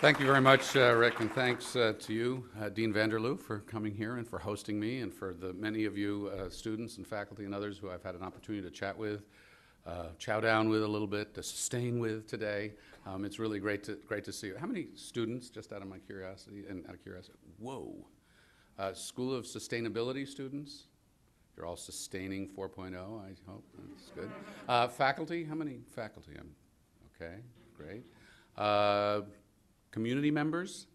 Thank you very much, Rick, and thanks to you, Dean Vanderloo, for coming here and for hosting me, and for the many of you students and faculty and others who I've had an opportunity to chat with, chow down with a little bit, to sustain with today. It's really great to see you. How many students, just out of my curiosity, whoa, School of Sustainability students? You're all sustaining 4.0, I hope. That's good. Faculty, how many faculty? Okay, great. Community members?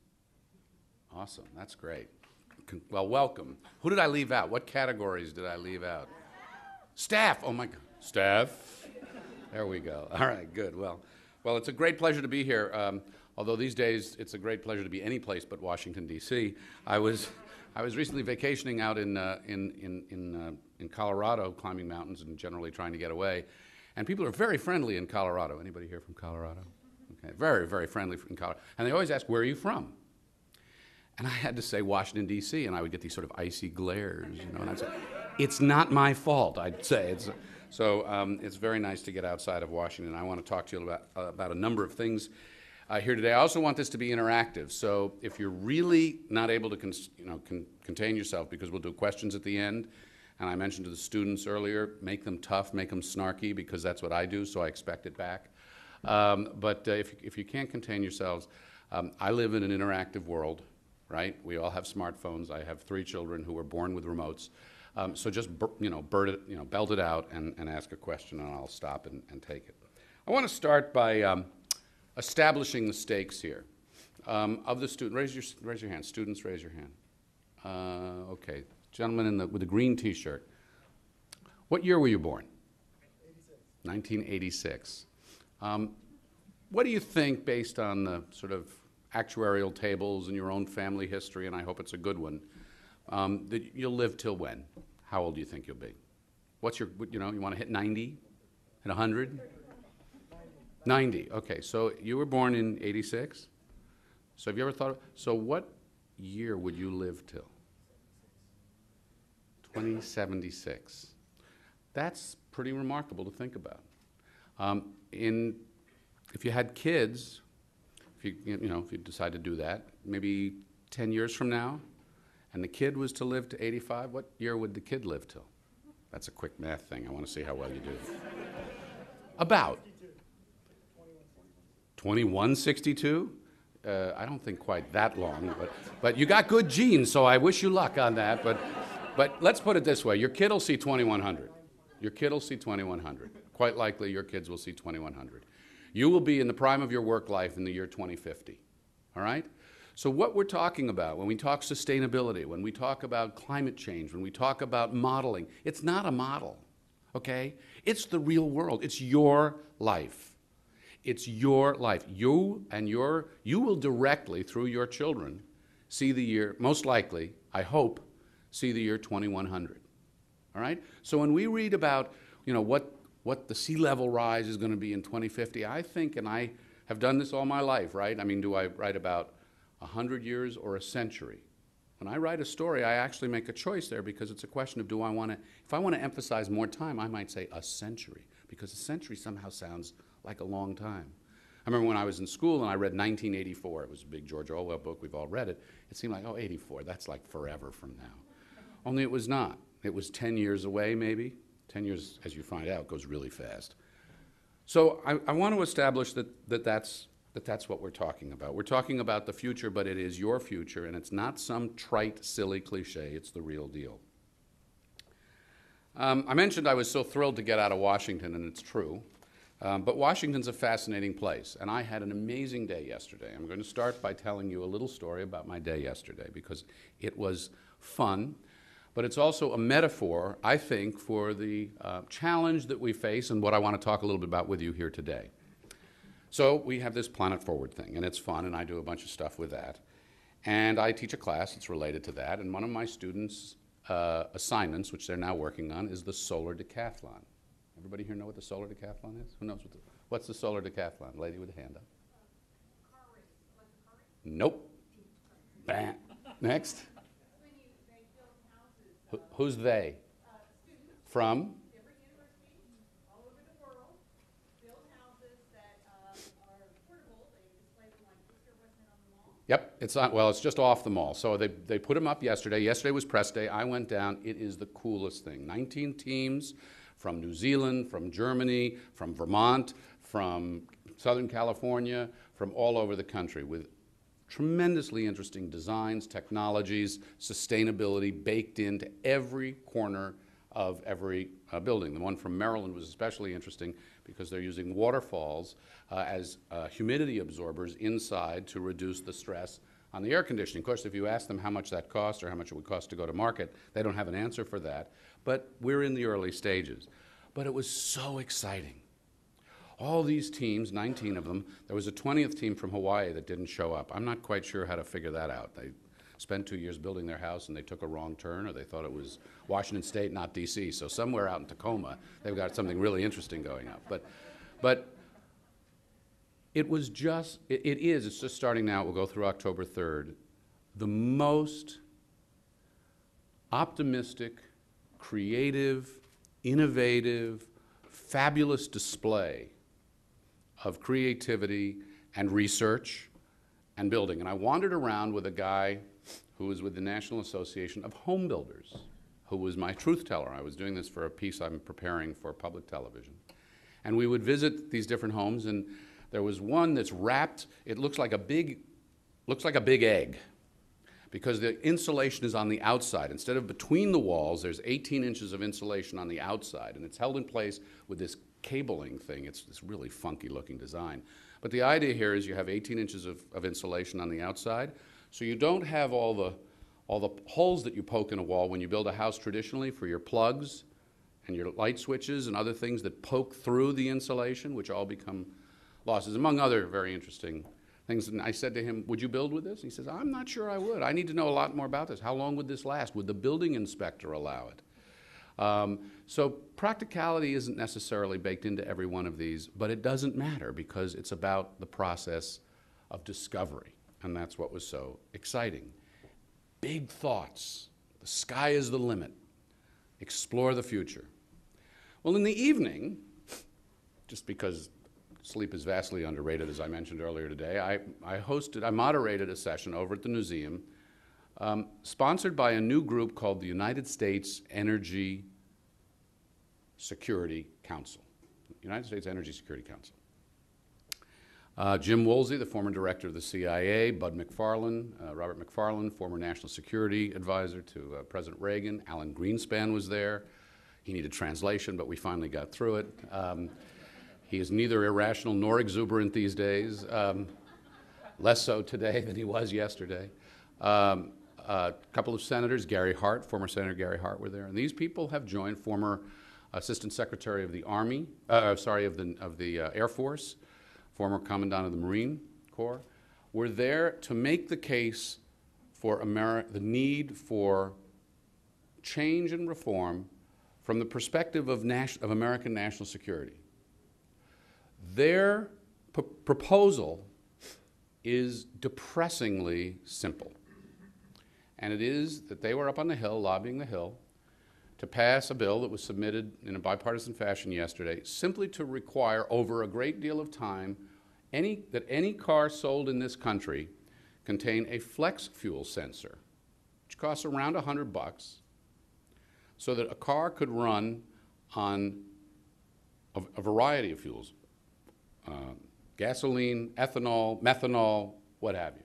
Awesome, that's great. Well, welcome. Who did I leave out? What categories did I leave out? Staff, oh my God, staff. There we go. All right, good. Well, it's a great pleasure to be here. Although these days it's a great pleasure to be any place but Washington, D.C. I was recently vacationing out in Colorado, climbing mountains and generally trying to get away. And people are very friendly in Colorado. Anybody here from Colorado? Okay, very, very friendly in Colorado. And they always ask, where are you from? And I had to say Washington, D.C., and I would get these sort of icy glares, you know, and I'd say, it's not my fault, I'd say. It's very nice to get outside of Washington. I want to talk to you about a number of things here today. I also want this to be interactive, so if you're really not able to contain yourself, because we'll do questions at the end, and I mentioned to the students earlier, make them tough, make them snarky, because that's what I do, so I expect it back. But if you can't contain yourselves, I live in an interactive world, right? We all have smartphones. I have 3 children who were born with remotes. So just belt it out and ask a question, and I'll stop and take it. I want to start by establishing the stakes here. Of the student, raise your hand. Students, raise your hand. Okay, gentleman with the green T-shirt. What year were you born? 1986. What do you think, based on the sort of actuarial tables and your own family history, and I hope it's a good one, that you'll live till when? How old do you think you'll be? What's your, you want to hit 90? Hit 100? 90, okay. So you were born in 86? So have you ever thought, so what year would you live till? 2076. That's pretty remarkable to think about. If you had kids, if you decide to do that, maybe 10 years from now, and the kid was to live to 85, what year would the kid live till? That's a quick math thing. I want to see how well you do. About 2162? I don't think quite that long, but you got good genes, so I wish you luck on that. But let's put it this way: your kid will see 2100. Your kid will see 2100. Quite likely, your kids will see 2100. You will be in the prime of your work life in the year 2050, all right? So what we're talking about when we talk sustainability, when we talk about climate change, when we talk about modeling, it's not a model, okay? It's the real world. It's your life. It's your life. You will directly, through your children, see the year, most likely, I hope, see the year 2100, all right? So when we read about, what the sea level rise is going to be in 2050, I think, and I have done this all my life, right? I mean, do I write about 100 years or a century? When I write a story, I actually make a choice there, because it's a question of, if I want to emphasize more time, I might say a century, because a century somehow sounds like a long time. I remember when I was in school and I read 1984. It was a big George Orwell book. We've all read it. It seemed like, 84, that's like forever from now. Only it was not. It was 10 years away, maybe. 10 years, as you find out, goes really fast. So I want to establish that's what we're talking about. We're talking about the future, but it is your future, and it's not some trite, silly cliche. It's the real deal. I mentioned I was so thrilled to get out of Washington, and it's true. But Washington's a fascinating place, and I had an amazing day yesterday. I'm going to start by telling you a little story about my day yesterday, because it was fun. But it's also a metaphor, I think, for the challenge that we face and what I want to talk a little bit about with you here today. So we have this Planet Forward thing, and it's fun, and I do a bunch of stuff with that. And I teach a class that's related to that, and one of my students' assignments, which they're now working on, is the Solar Decathlon. Everybody here know what the Solar Decathlon is? Who knows what's the Solar Decathlon? Lady with a hand up. Car race. Like a car race? Nope. Bah. Next. Who's they? Students From? different universities all over the world build houses that are portable. They display them like Easter wasn't on Yep, it's on, well, it's just off the mall. So they put them up yesterday. Yesterday was press day. I went down. It is the coolest thing. 19 teams from New Zealand, from Germany, from Vermont, from Southern California, from all over the country with tremendously interesting designs, technologies, sustainability baked into every corner of every building. The one from Maryland was especially interesting because they're using waterfalls as humidity absorbers inside to reduce the stress on the air conditioning. Of course, if you ask them how much that costs or how much it would cost to go to market, they don't have an answer for that. But we're in the early stages. But it was so exciting. All these teams, 19 of them, there was a 20th team from Hawaii that didn't show up. I'm not quite sure how to figure that out. They spent 2 years building their house and they took a wrong turn, or they thought it was Washington State, not D.C. So somewhere out in Tacoma, they've got something really interesting going up. But it was just, it's just starting now, it will go through October 3rd, the most optimistic, creative, innovative, fabulous display of creativity and research and building. And I wandered around with a guy who was with the National Association of Home Builders, who was my truth teller. I was doing this for a piece I'm preparing for public television. And we would visit these different homes, and there was one that's wrapped, it looks like a big egg, because the insulation is on the outside. Instead of between the walls, there's 18 inches of insulation on the outside, and it's held in place with this cabling thing. It's this really funky looking design. But the idea here is you have 18 inches of insulation on the outside, so you don't have all the holes that you poke in a wall when you build a house traditionally for your plugs and your light switches and other things that poke through the insulation, which all become losses, among other very interesting things. And I said to him, would you build with this? He says, I'm not sure I would. I need to know a lot more about this. How long would this last? Would the building inspector allow it? So practicality isn't necessarily baked into every one of these, but it doesn't matter because it's about the process of discovery, and that's what was so exciting. Big thoughts. The sky is the limit. Explore the future. Well, in the evening, just because sleep is vastly underrated, as I mentioned earlier today, I moderated a session over at the museum sponsored by a new group called the United States Energy Security Council. United States Energy Security Council. Jim Woolsey, the former director of the CIA, Robert McFarlane, former national security advisor to President Reagan. Alan Greenspan was there. He needed translation, but we finally got through it. He is neither irrational nor exuberant these days, less so today than he was yesterday. A couple of senators, former Senator Gary Hart were there, and these people have joined former Assistant Secretary of the Army, of the Air Force, former Commandant of the Marine Corps, were there to make the case for the need for change and reform from the perspective of American national security. Their proposal is depressingly simple. And it is that they were up on the Hill, lobbying the Hill, to pass a bill that was submitted in a bipartisan fashion yesterday, simply to require over a great deal of time that any car sold in this country contain a flex fuel sensor, which costs around $100, so that a car could run on a variety of fuels, gasoline, ethanol, methanol, what have you.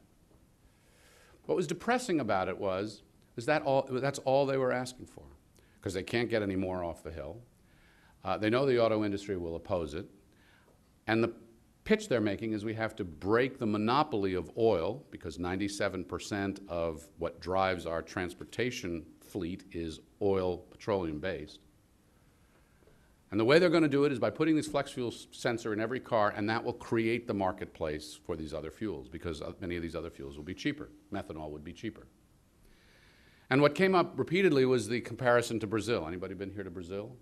What was depressing about it was that's all they were asking for, because they can't get any more off the Hill. They know the auto industry will oppose it. And the pitch they're making is we have to break the monopoly of oil, because 97% of what drives our transportation fleet is oil, petroleum-based. And the way they're going to do it is by putting this flex fuel sensor in every car, and that will create the marketplace for these other fuels, because many of these other fuels will be cheaper. Methanol would be cheaper. And what came up repeatedly was the comparison to Brazil. Anybody been here to Brazil?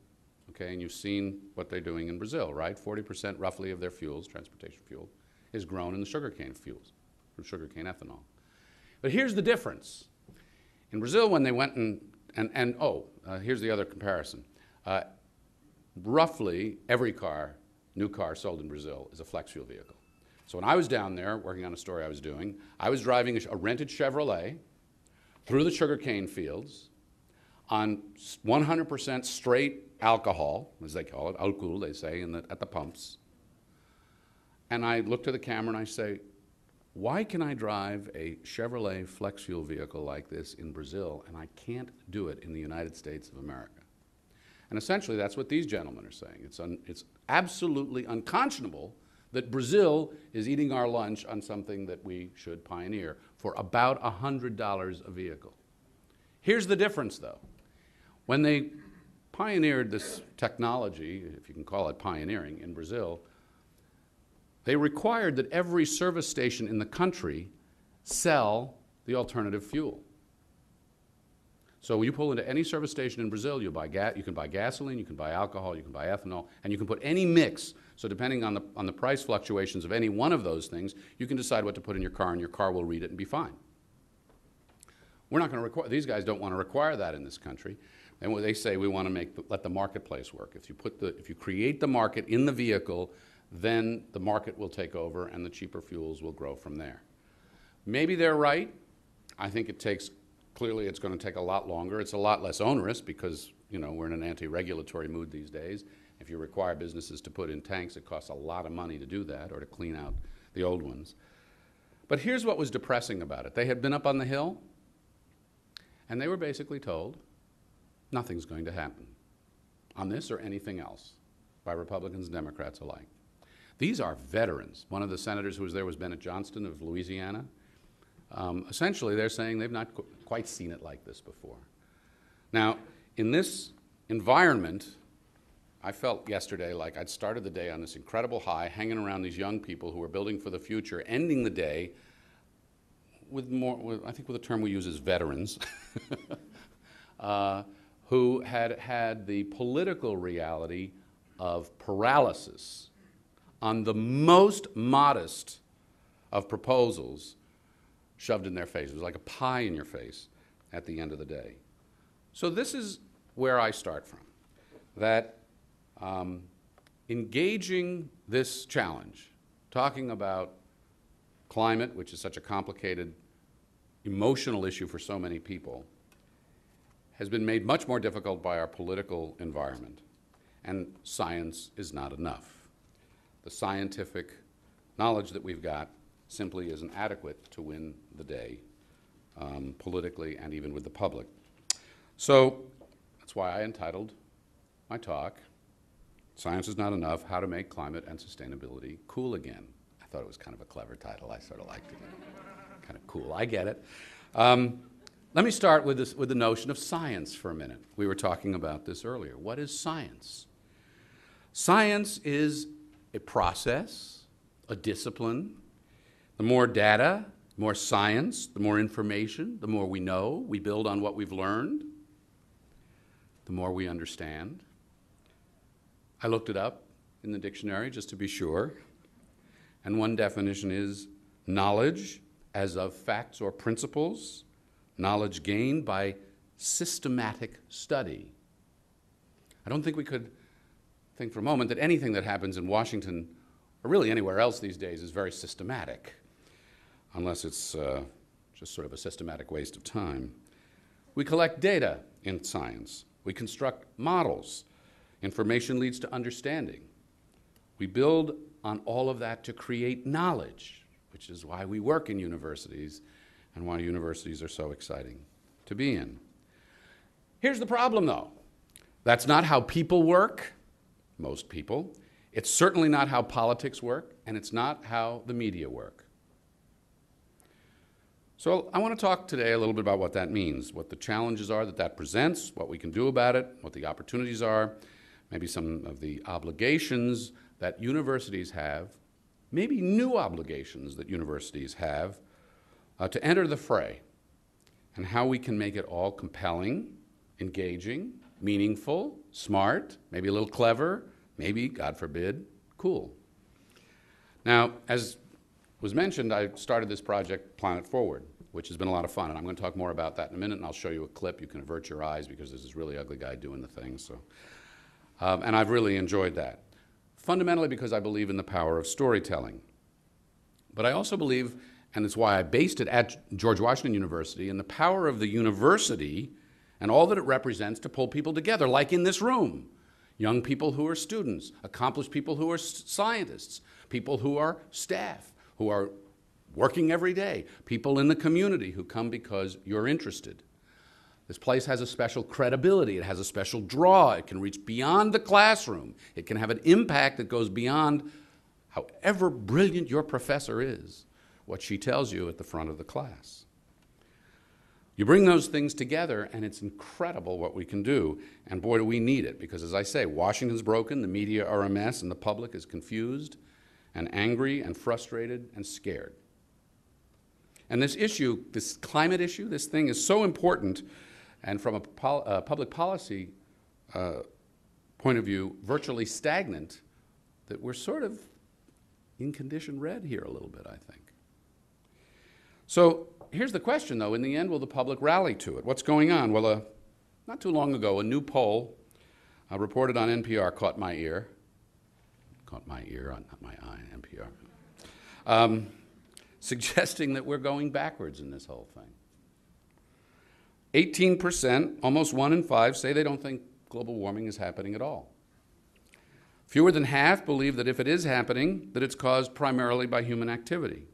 Okay, and you've seen what they're doing in Brazil, right? 40% roughly of their fuels, transportation fuel, is grown in the sugarcane fuels, from sugarcane ethanol. But here's the difference. In Brazil, when they went here's the other comparison. Roughly every new car sold in Brazil is a flex fuel vehicle. So when I was down there working on a story I was doing, I was driving a rented Chevrolet through the sugarcane fields on 100% straight alcohol, as they call it, alcohol, they say, at the pumps. And I look to the camera and I say, why can I drive a Chevrolet flex fuel vehicle like this in Brazil and I can't do it in the United States of America? And essentially that's what these gentlemen are saying. It's absolutely unconscionable that Brazil is eating our lunch on something that we should pioneer for about $100 a vehicle. Here's the difference, though. When they pioneered this technology, if you can call it pioneering, in Brazil, they required that every service station in the country sell the alternative fuel. So when you pull into any service station in Brazil, you can buy gasoline, you can buy alcohol, you can buy ethanol, and you can put any mix. So depending on the price fluctuations of any one of those things, you can decide what to put in your car, and your car will read it and be fine. We're not going to require, these guys don't want to require that in this country. And what they say, we want to let the marketplace work. If you create the market in the vehicle, then the market will take over and the cheaper fuels will grow from there. Maybe they're right. I think clearly it's going to take a lot longer. It's a lot less onerous because, we're in an anti-regulatory mood these days. If you require businesses to put in tanks, it costs a lot of money to do that or to clean out the old ones. But here's what was depressing about it. They had been up on the Hill, and they were basically told, nothing's going to happen on this or anything else by Republicans and Democrats alike. These are veterans. One of the senators who was there was Bennett Johnston of Louisiana. Essentially, they're saying they've not quite seen it like this before. Now, in this environment, I felt yesterday like I'd started the day on this incredible high, hanging around these young people who are building for the future, ending the day I think the term we use is veterans, who had the political reality of paralysis on the most modest of proposals shoved in their face. It was like a pie in your face at the end of the day. So this is where I start from, that engaging this challenge, talking about climate, which is such a complicated, emotional issue for so many people, has been made much more difficult by our political environment. And science is not enough. The scientific knowledge that we've got simply isn't adequate to win the day politically and even with the public. So that's why I entitled my talk, Science is Not Enough, How to Make Climate and Sustainability Cool Again. I thought it was kind of a clever title. I sort of liked it. Kind of cool. I get it. Let me start with the notion of science for a minute. We were talking about this earlier. What is science? Science is a process, a discipline. The more data, more science, the more information, the more we know, we build on what we've learned, the more we understand. I looked it up in the dictionary just to be sure. And one definition is knowledge as of facts or principles, knowledge gained by systematic study. I don't think we could think for a moment that anything that happens in Washington, or really anywhere else these days, is very systematic, unless it's just sort of a systematic waste of time. We collect data in science. We construct models. Information leads to understanding. We build on all of that to create knowledge, which is why we work in universities and why universities are so exciting to be in. Here's the problem, though. That's not how people work, most people. It's certainly not how politics work, and it's not how the media work. So I want to talk today a little bit about what that means, what the challenges are that presents, what we can do about it, what the opportunities are, maybe some of the obligations that universities have, maybe new obligations that universities have to enter the fray, and how we can make it all compelling, engaging, meaningful, smart, maybe a little clever, maybe, God forbid, cool. Now, as was mentioned, I started this project, Planet Forward, which has been a lot of fun, and I'm going to talk more about that in a minute, and I'll show you a clip. You can avert your eyes because there's this really ugly guy doing the thing. So, and I've really enjoyed that, fundamentally because I believe in the power of storytelling. But I also believe, and it's why I based it at George Washington University, in the power of the university and all that it represents to pull people together, like in this room. Young people who are students, accomplished people who are scientists, people who are staff, who are working every day, people in the community who come because you're interested. This place has a special credibility. It has a special draw. It can reach beyond the classroom. It can have an impact that goes beyond however brilliant your professor is, what she tells you at the front of the class. You bring those things together, and it's incredible what we can do. And boy, do we need it, because as I say, Washington's broken, the media are a mess, and the public is confused and angry and frustrated and scared. And this issue, this climate issue, this thing is so important, and from a public policy point of view, virtually stagnant, that we're sort of in condition red here a little bit, I think. So here's the question, though. In the end, will the public rally to it? What's going on? Well, not too long ago, a new poll reported on NPR caught my ear. Caught my ear, not my eye, NPR. Suggesting that we're going backwards in this whole thing. 18%, almost 1 in 5, say they don't think global warming is happening at all. Fewer than half believe that if it is happening, that it's caused primarily by human activity.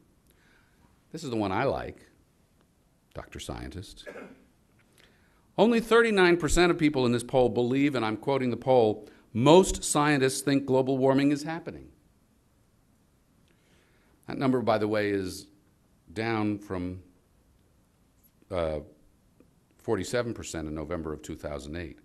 This is the one I like, Dr. Scientist. Only 39% of people in this poll believe, and I'm quoting the poll, most scientists think global warming is happening. That number, by the way, is down from 47% in November of 2008.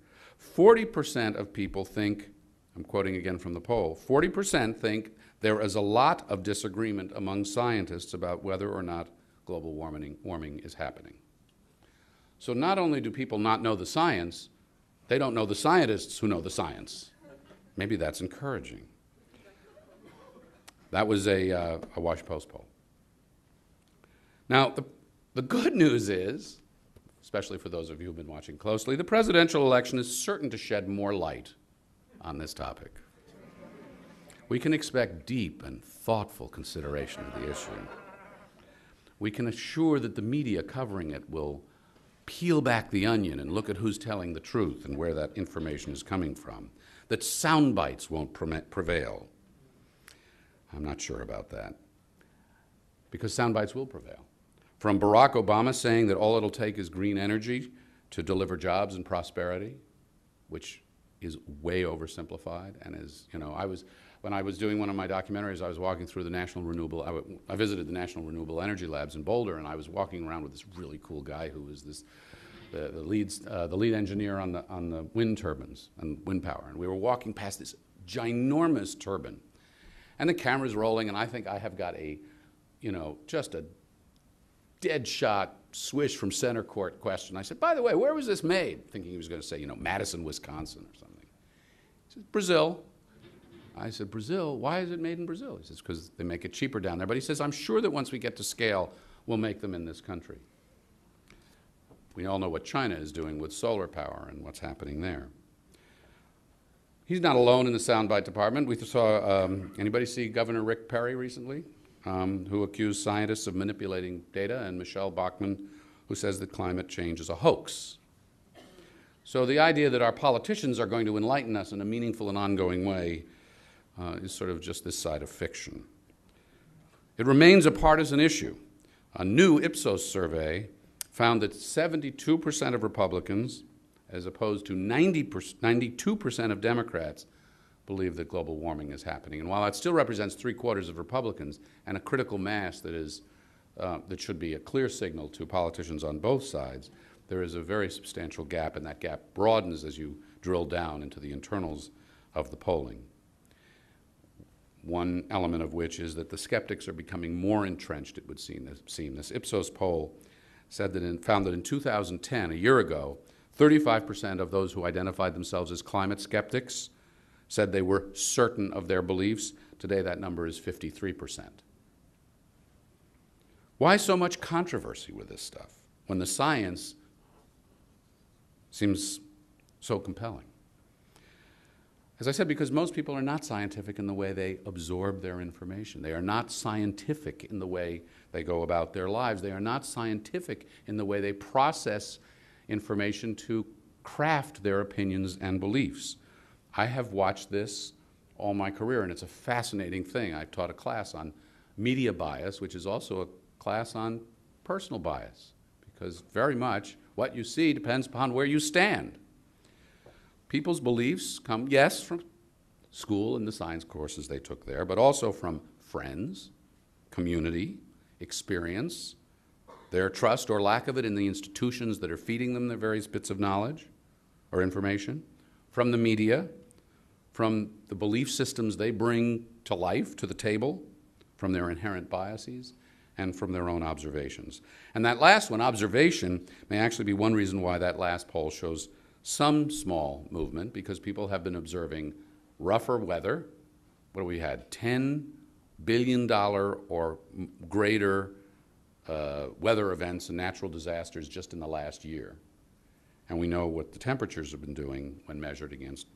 40% of people think, I'm quoting again from the poll, 40% think there is a lot of disagreement among scientists about whether or not global warming is happening. So not only do people not know the science, they don't know the scientists who know the science. Maybe that's encouraging. That was a Washington Post poll. Now, the good news is, especially for those of you who've been watching closely, the presidential election is certain to shed more light on this topic. We can expect deep and thoughtful consideration of the issue. We can assure that the media covering it will peel back the onion and look at who's telling the truth and where that information is coming from, that sound bites won't prevail. I'm not sure about that, because sound bites will prevail. From Barack Obama saying that all it'll take is green energy to deliver jobs and prosperity, which is way oversimplified, and is, when I was doing one of my documentaries, I was walking through the I visited the National Renewable Energy Labs in Boulder, and I was walking around with this really cool guy who was the lead engineer on the wind turbines and wind power, and we were walking past this ginormous turbine, and the camera's rolling, and I think I have got just a dead shot swish from center court question. I said, by the way, where was this made? Thinking he was going to say, Madison, Wisconsin or something. He said, Brazil. I said, Brazil? Why is it made in Brazil? He says, because they make it cheaper down there. But he says, I'm sure that once we get to scale, we'll make them in this country. We all know what China is doing with solar power and what's happening there. He's not alone in the soundbite department. We saw, anybody see Governor Rick Perry recently, who accused scientists of manipulating data, and Michelle Bachmann, who says that climate change is a hoax. So the idea that our politicians are going to enlighten us in a meaningful and ongoing way is sort of just this side of fiction. It remains a partisan issue. A new Ipsos survey found that 72% of Republicans, as opposed to 92% of Democrats, believe that global warming is happening. And while that still represents 3/4 of Republicans and a critical mass that should be a clear signal to politicians on both sides, there is a very substantial gap, and that gap broadens as you drill down into the internals of the polling. One element of which is that the skeptics are becoming more entrenched, it would seem. This Ipsos poll found that in 2010, a year ago, 35% of those who identified themselves as climate skeptics said they were certain of their beliefs. Today, that number is 53%. Why so much controversy with this stuff when the science seems so compelling? As I said, because most people are not scientific in the way they absorb their information. They are not scientific in the way they go about their lives. They are not scientific in the way they process information to craft their opinions and beliefs. I have watched this all my career, and it's a fascinating thing. I've taught a class on media bias, which is also a class on personal bias, because very much what you see depends upon where you stand. People's beliefs come, yes, from school and the science courses they took there, but also from friends, community, experience, their trust or lack of it in the institutions that are feeding them their various bits of knowledge or information, from the media, from the belief systems they bring to life, to the table, from their inherent biases, and from their own observations. And that last one, observation, may actually be one reason why that last poll shows some small movement, because people have been observing rougher weather. What have we had? $10 billion or greater weather events and natural disasters just in the last year. And we know what the temperatures have been doing when measured against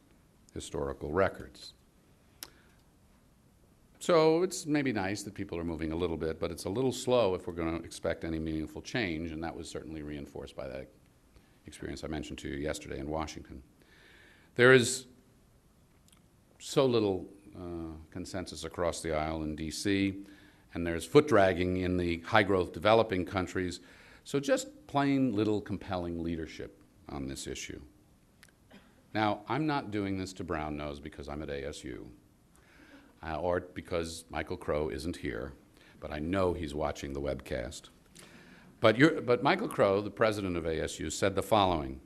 historical records. So it's maybe nice that people are moving a little bit, but it's a little slow if we're going to expect any meaningful change, and that was certainly reinforced by that experience I mentioned to you yesterday in Washington. There is so little consensus across the aisle in D.C., and there's foot-dragging in the high-growth developing countries, so just plain little compelling leadership on this issue. Now, I'm not doing this to brown nose because I'm at ASU, or because Michael Crow isn't here, but I know he's watching the webcast. But Michael Crow, the president of ASU, said the following: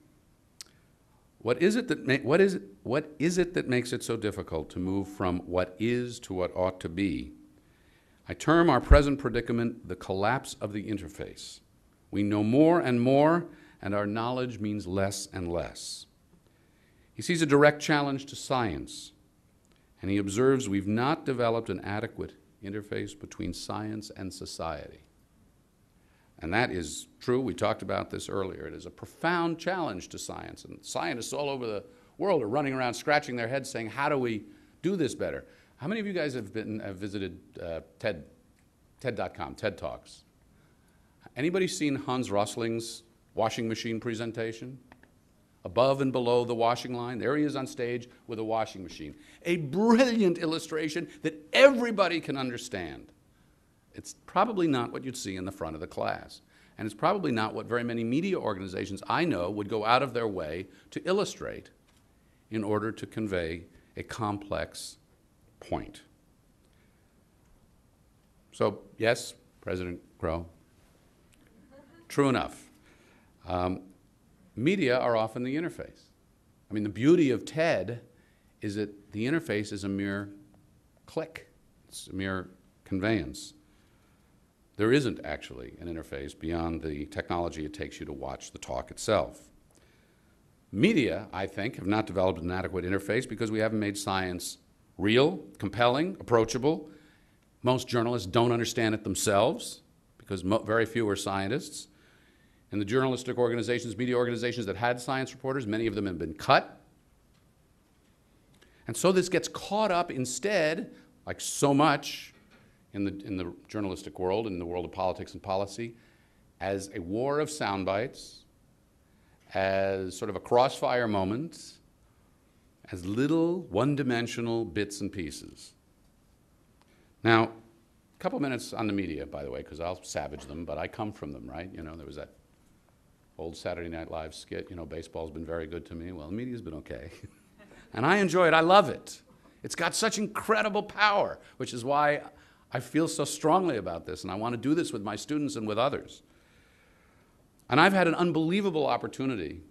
what is it that makes it so difficult to move from what is to what ought to be? I term our present predicament the collapse of the interface. We know more and more, and our knowledge means less and less. He sees a direct challenge to science, and he observes we've not developed an adequate interface between science and society. And that is true. We talked about this earlier. It is a profound challenge to science, and scientists all over the world are running around scratching their heads saying, how do we do this better? How many of you guys have visited TED.com, TED Talks? Anybody seen Hans Rosling's washing machine presentation? Above and below the washing line, there he is on stage with a washing machine. A brilliant illustration that everybody can understand. It's probably not what you'd see in the front of the class. And it's probably not what very many media organizations I know would go out of their way to illustrate in order to convey a complex point. So, yes, President Crow, true enough. Media are often the interface. I mean, the beauty of TED is that the interface is a mere click. It's a mere conveyance. There isn't actually an interface beyond the technology it takes you to watch the talk itself. Media, I think, have not developed an adequate interface because we haven't made science real, compelling, approachable. Most journalists don't understand it themselves because very few are scientists. In the journalistic organizations, media organizations that had science reporters, many of them have been cut. And so this gets caught up instead, like so much in the journalistic world, in the world of politics and policy, as a war of sound bites, as sort of a crossfire moment, as little one-dimensional bits and pieces. Now, a couple minutes on the media, by the way, because I'll savage them, but I come from them, right? You know, there was that old Saturday Night Live skit, you know, baseball's been very good to me. Well, the media's been okay. And I enjoy it. I love it. It's got such incredible power, which is why I feel so strongly about this, and I want to do this with my students and with others. And I've had an unbelievable opportunity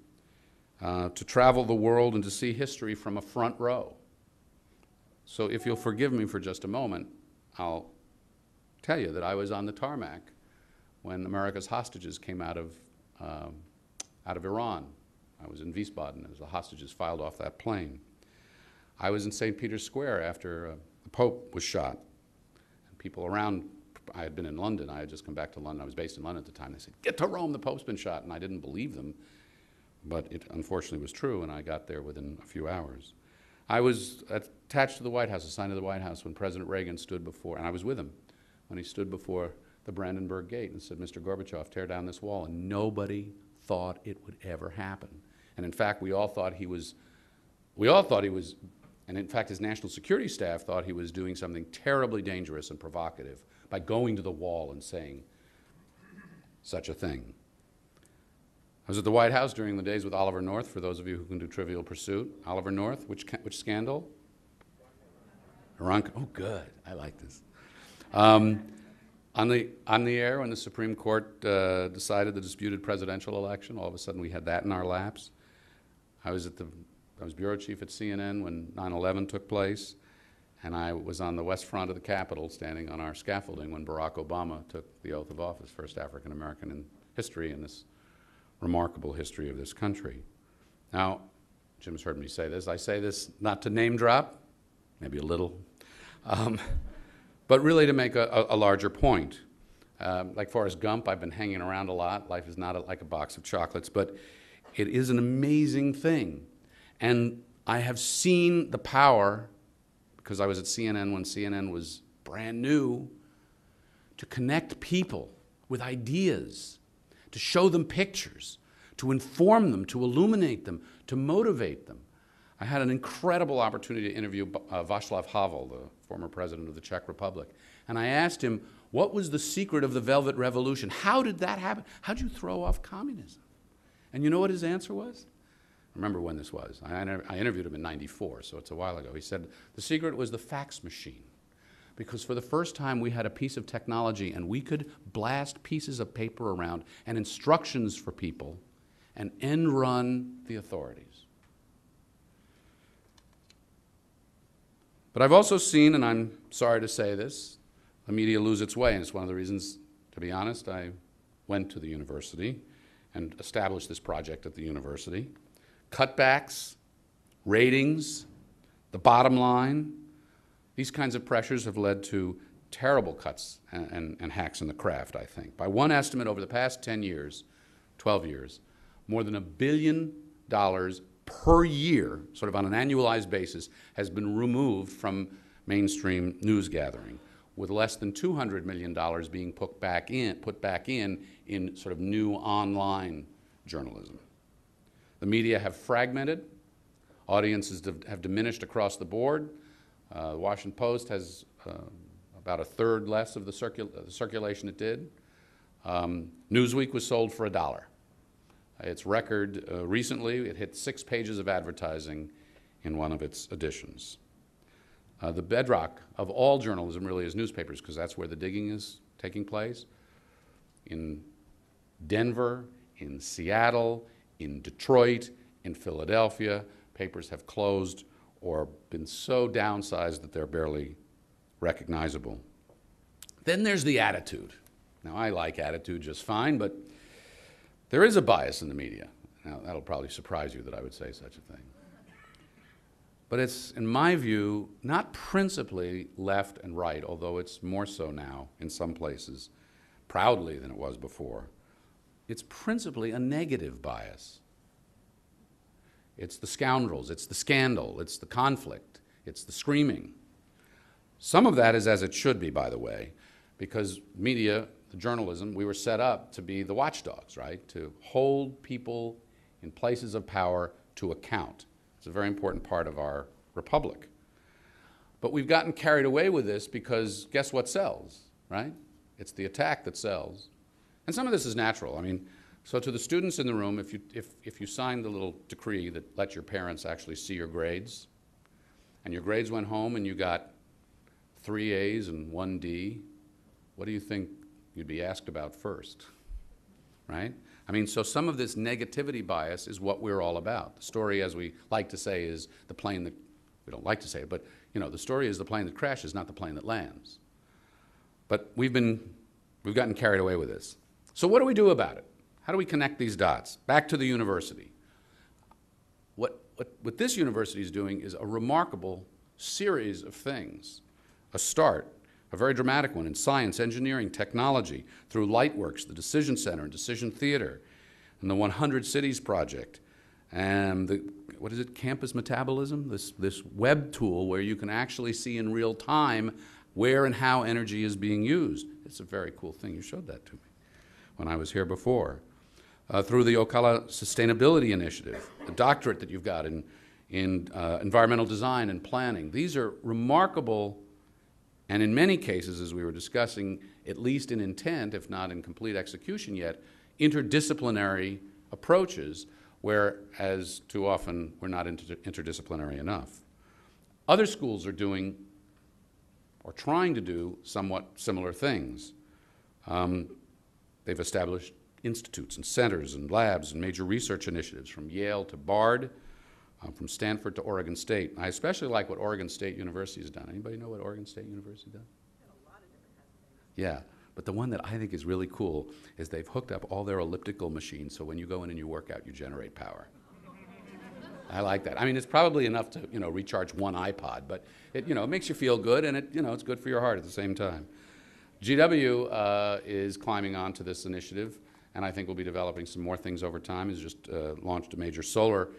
to travel the world and to see history from a front row. So if you'll forgive me for just a moment, I'll tell you that I was on the tarmac when America's hostages came out of Iran. I was in Wiesbaden as the hostages filed off that plane. I was in St. Peter's Square after the Pope was shot. And people around, I had been in London. I had just come back to London. I was based in London at the time. They said, "Get to Rome, the Pope's been shot." And I didn't believe them, but it unfortunately was true, and I got there within a few hours. I was attached to the White House, assigned to the White House when President Reagan stood before, and I was with him when he stood before the Brandenburg Gate and said, Mr. Gorbachev, tear down this wall. And nobody thought it would ever happen. And in fact, we all thought he was, and in fact his national security staff thought he was doing something terribly dangerous and provocative by going to the wall and saying such a thing. I was at the White House during the days with Oliver North, for those of you who can do Trivial Pursuit. Oliver North, which scandal? Iran. Oh, good. I like this. On the air, when the Supreme Court decided the disputed presidential election, all of a sudden we had that in our laps. I was bureau chief at CNN when 9/11 took place, and I was on the west front of the Capitol standing on our scaffolding when Barack Obama took the oath of office, first African American in history in this remarkable history of this country. Now, Jim's heard me say this. I say this not to name drop, maybe a little, but really to make a larger point. Like Forrest Gump, I've been hanging around a lot. Life is not like a box of chocolates, but it is an amazing thing. And I have seen the power, because I was at CNN when CNN was brand new, to connect people with ideas, to show them pictures, to inform them, to illuminate them, to motivate them. I had an incredible opportunity to interview Václav Havel, the former president of the Czech Republic, and I asked him, what was the secret of the Velvet Revolution? How did that happen? How did you throw off communism? And you know what his answer was? I remember when this was. I interviewed him in '94, so it's a while ago. He said, the secret was the fax machine. Because for the first time we had a piece of technology and we could blast pieces of paper around and instructions for people and end run the authorities. But I've also seen, and I'm sorry to say this, the media lose its way, and it's one of the reasons, to be honest, I went to the university and established this project at the university. Cutbacks, ratings, the bottom line, these kinds of pressures have led to terrible cuts and hacks in the craft, I think. By one estimate, over the past 10 years, 12 years, more than $1 billion per year, sort of on an annualized basis, has been removed from mainstream news gathering, with less than $200 million being put back in sort of new online journalism. The media have fragmented. Audiences have diminished across the board. The Washington Post has about a third less of the circulation it did. Newsweek was sold for $1. Its record recently, it hit 6 pages of advertising in one of its editions. The bedrock of all journalism really is newspapers, because that's where the digging is taking place. In Denver, in Seattle, in Detroit, in Philadelphia, papers have closed or been so downsized that they're barely recognizable. Then there's the attitude. Now, I like attitude just fine, but there is a bias in the media. Now, that'll probably surprise you that I would say such a thing. But it's, in my view, not principally left and right, although it's more so now in some places, proudly than it was before. It's principally a negative bias. It's the scoundrels, it's the scandal, it's the conflict, it's the screaming. Some of that is as it should be, by the way, because media, the journalism, we were set up to be the watchdogs, right? To hold people in places of power to account. It's a very important part of our republic. But we've gotten carried away with this because guess what sells, right? It's the attack that sells. And some of this is natural. I mean, so to the students in the room, if you signed the little decree that let your parents actually see your grades, and your grades went home and you got 3 A's and 1 D, what do you think you'd be asked about first, right? I mean, so some of this negativity bias is what we're all about. The story, as we like to say, is the plane that, we don't like to say it, but you know, the story is the plane that crashes, not the plane that lands. But we've gotten carried away with this. So what do we do about it? How do we connect these dots? Back to the university. What this university is doing is a remarkable series of things. A start, a very dramatic one, in science, engineering, technology, through Lightworks, the Decision Center, and Decision Theater, and the 100 Cities Project, and the what is it, campus metabolism? This web tool where you can actually see in real time where and how energy is being used. It's a very cool thing. You showed that to me when I was here before. Through the Ocala Sustainability Initiative, the doctorate that you've got in environmental design and planning. These are remarkable, and in many cases, as we were discussing, at least in intent, if not in complete execution yet, interdisciplinary approaches, whereas too often we're not interdisciplinary enough. Other schools are doing or trying to do somewhat similar things. They've established institutes and centers and labs and major research initiatives from Yale to Bard, from Stanford to Oregon State. I especially like what Oregon State University has done. Anybody know what Oregon State University does? Yeah, but the one that I think is really cool is they've hooked up all their elliptical machines, so when you go in and you work out, you generate power. I like that. I mean, it's probably enough to, recharge one iPod, but it makes you feel good, and it's good for your heart at the same time. GW is climbing onto this initiative, and I think we'll be developing some more things over time. It's just launched a major solar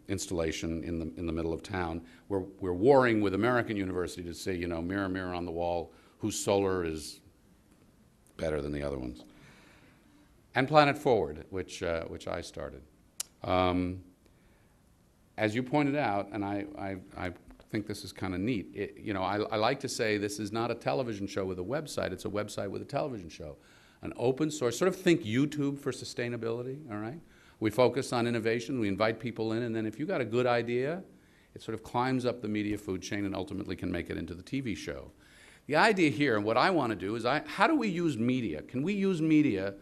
installation in the middle of town. We're warring with American University to say, mirror, mirror on the wall, whose solar is better than the other ones. And Planet Forward, which I started. As you pointed out, and I think this is kind of neat, I like to say this is not a television show with a website, it's a website with a television show. An open source, sort of think YouTube for sustainability, all right? We focus on innovation, we invite people in, and then if you got a good idea, it sort of climbs up the media food chain and ultimately can make it into the TV show. The idea here, and what I want to do is, how do we use media? Can we use media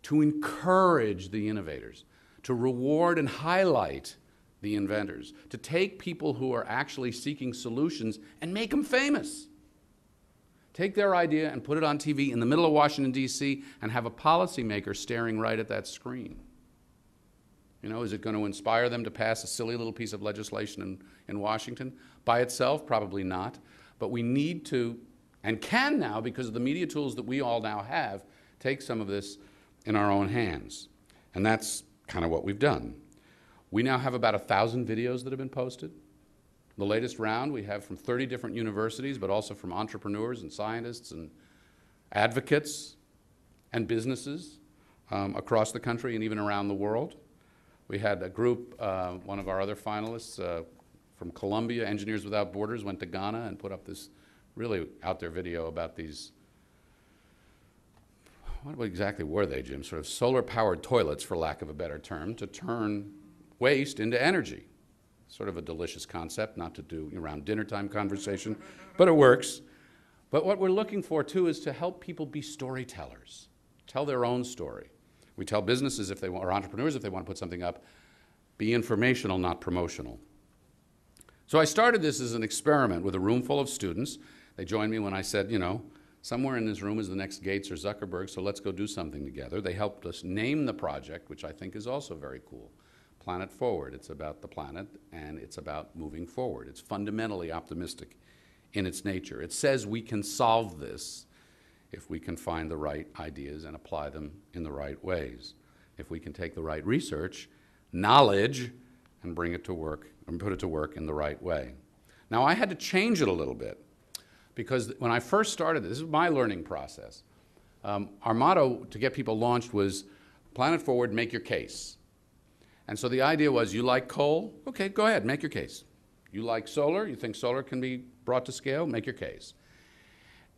to encourage the innovators, to reward and highlight the inventors, to take people who are actually seeking solutions and make them famous? Take their idea and put it on TV in the middle of Washington, D.C., and have a policymaker staring right at that screen. Is it going to inspire them to pass a silly little piece of legislation in Washington? By itself, probably not. But we need to, and can now, because of the media tools that we all now have, take some of this in our own hands. And that's kind of what we've done. We now have about 1,000 videos that have been posted. The latest round we have from 30 different universities, but also from entrepreneurs and scientists and advocates and businesses across the country and even around the world. We had a group, one of our other finalists from Colombia, Engineers Without Borders, went to Ghana and put up this really out there video about these, what exactly were they, Jim? Sort of solar-powered toilets, for lack of a better term, to turn waste into energy. Sort of a delicious concept, not to do around dinner time conversation, but it works. But what we're looking for, too, is to help people be storytellers, tell their own story. We tell businesses, if they want, or entrepreneurs, if they want to put something up, be informational, not promotional. So I started this as an experiment with a room full of students. They joined me when I said, somewhere in this room is the next Gates or Zuckerberg, so let's go do something together. They helped us name the project, which I think is also very cool. Planet Forward. It's about the planet, and it's about moving forward. It's fundamentally optimistic in its nature. It says we can solve this if we can find the right ideas and apply them in the right ways. If we can take the right research, knowledge, and bring it to work, and put it to work in the right way. Now, I had to change it a little bit, because when I first started this is my learning process. Our motto to get people launched was, Planet Forward, make your case. And so the idea was, you like coal? Okay, go ahead, make your case. You like solar? You think solar can be brought to scale? Make your case.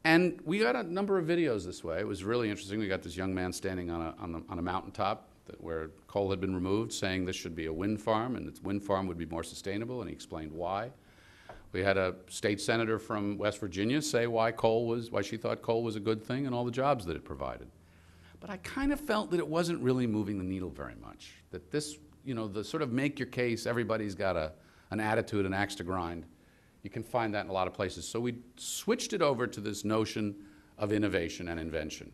And we got a number of videos this way. It was really interesting. We got this young man standing on a mountaintop where coal had been removed, saying this should be a wind farm, and its wind farm would be more sustainable, and he explained why. We had a state senator from West Virginia say why she thought coal was a good thing and all the jobs that it provided. But I kind of felt that it wasn't really moving the needle very much. That this, the sort of make your case, everybody's got an attitude, an axe to grind. You can find that in a lot of places. So we switched it over to this notion of innovation and invention,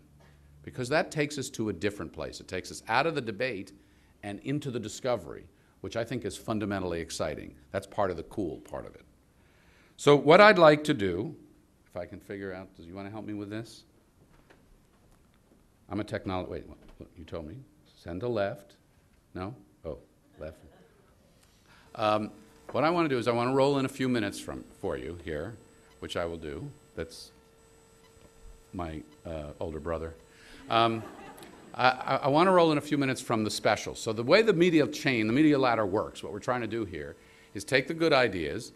because that takes us to a different place. It takes us out of the debate and into the discovery, which I think is fundamentally exciting. That's part of the cool part of it. So what I'd like to do, if I can figure out, do you want to help me with this? I'm a technologist. Wait, you told me. Send to left. No? Oh, Left. What I want to do is I want to roll in a few minutes for you here, which I will do. That's my older brother. I want to roll in a few minutes from the special. So the way the media chain, the media ladder works, what we're trying to do here is take the good ideas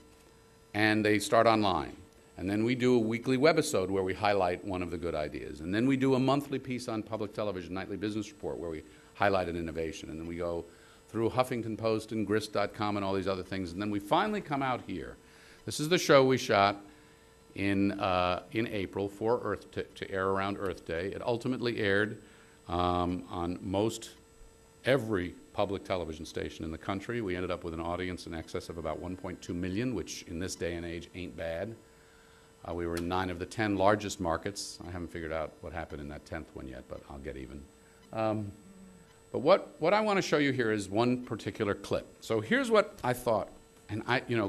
and they start online. And then we do a weekly webisode where we highlight one of the good ideas. And then we do a monthly piece on public television, Nightly Business Report, where we highlight an innovation. And then we go through Huffington Post and Grist.com and all these other things. And then we finally come out here. This is the show we shot in April for Earth to air around Earth Day. It ultimately aired on most every public television station in the country. We ended up with an audience in excess of about 1.2 million, which in this day and age ain't bad. We were in 9 of the 10 largest markets. I haven't figured out what happened in that 10th one yet, but I'll get even. But what I want to show you here is one particular clip. So here's what I thought, and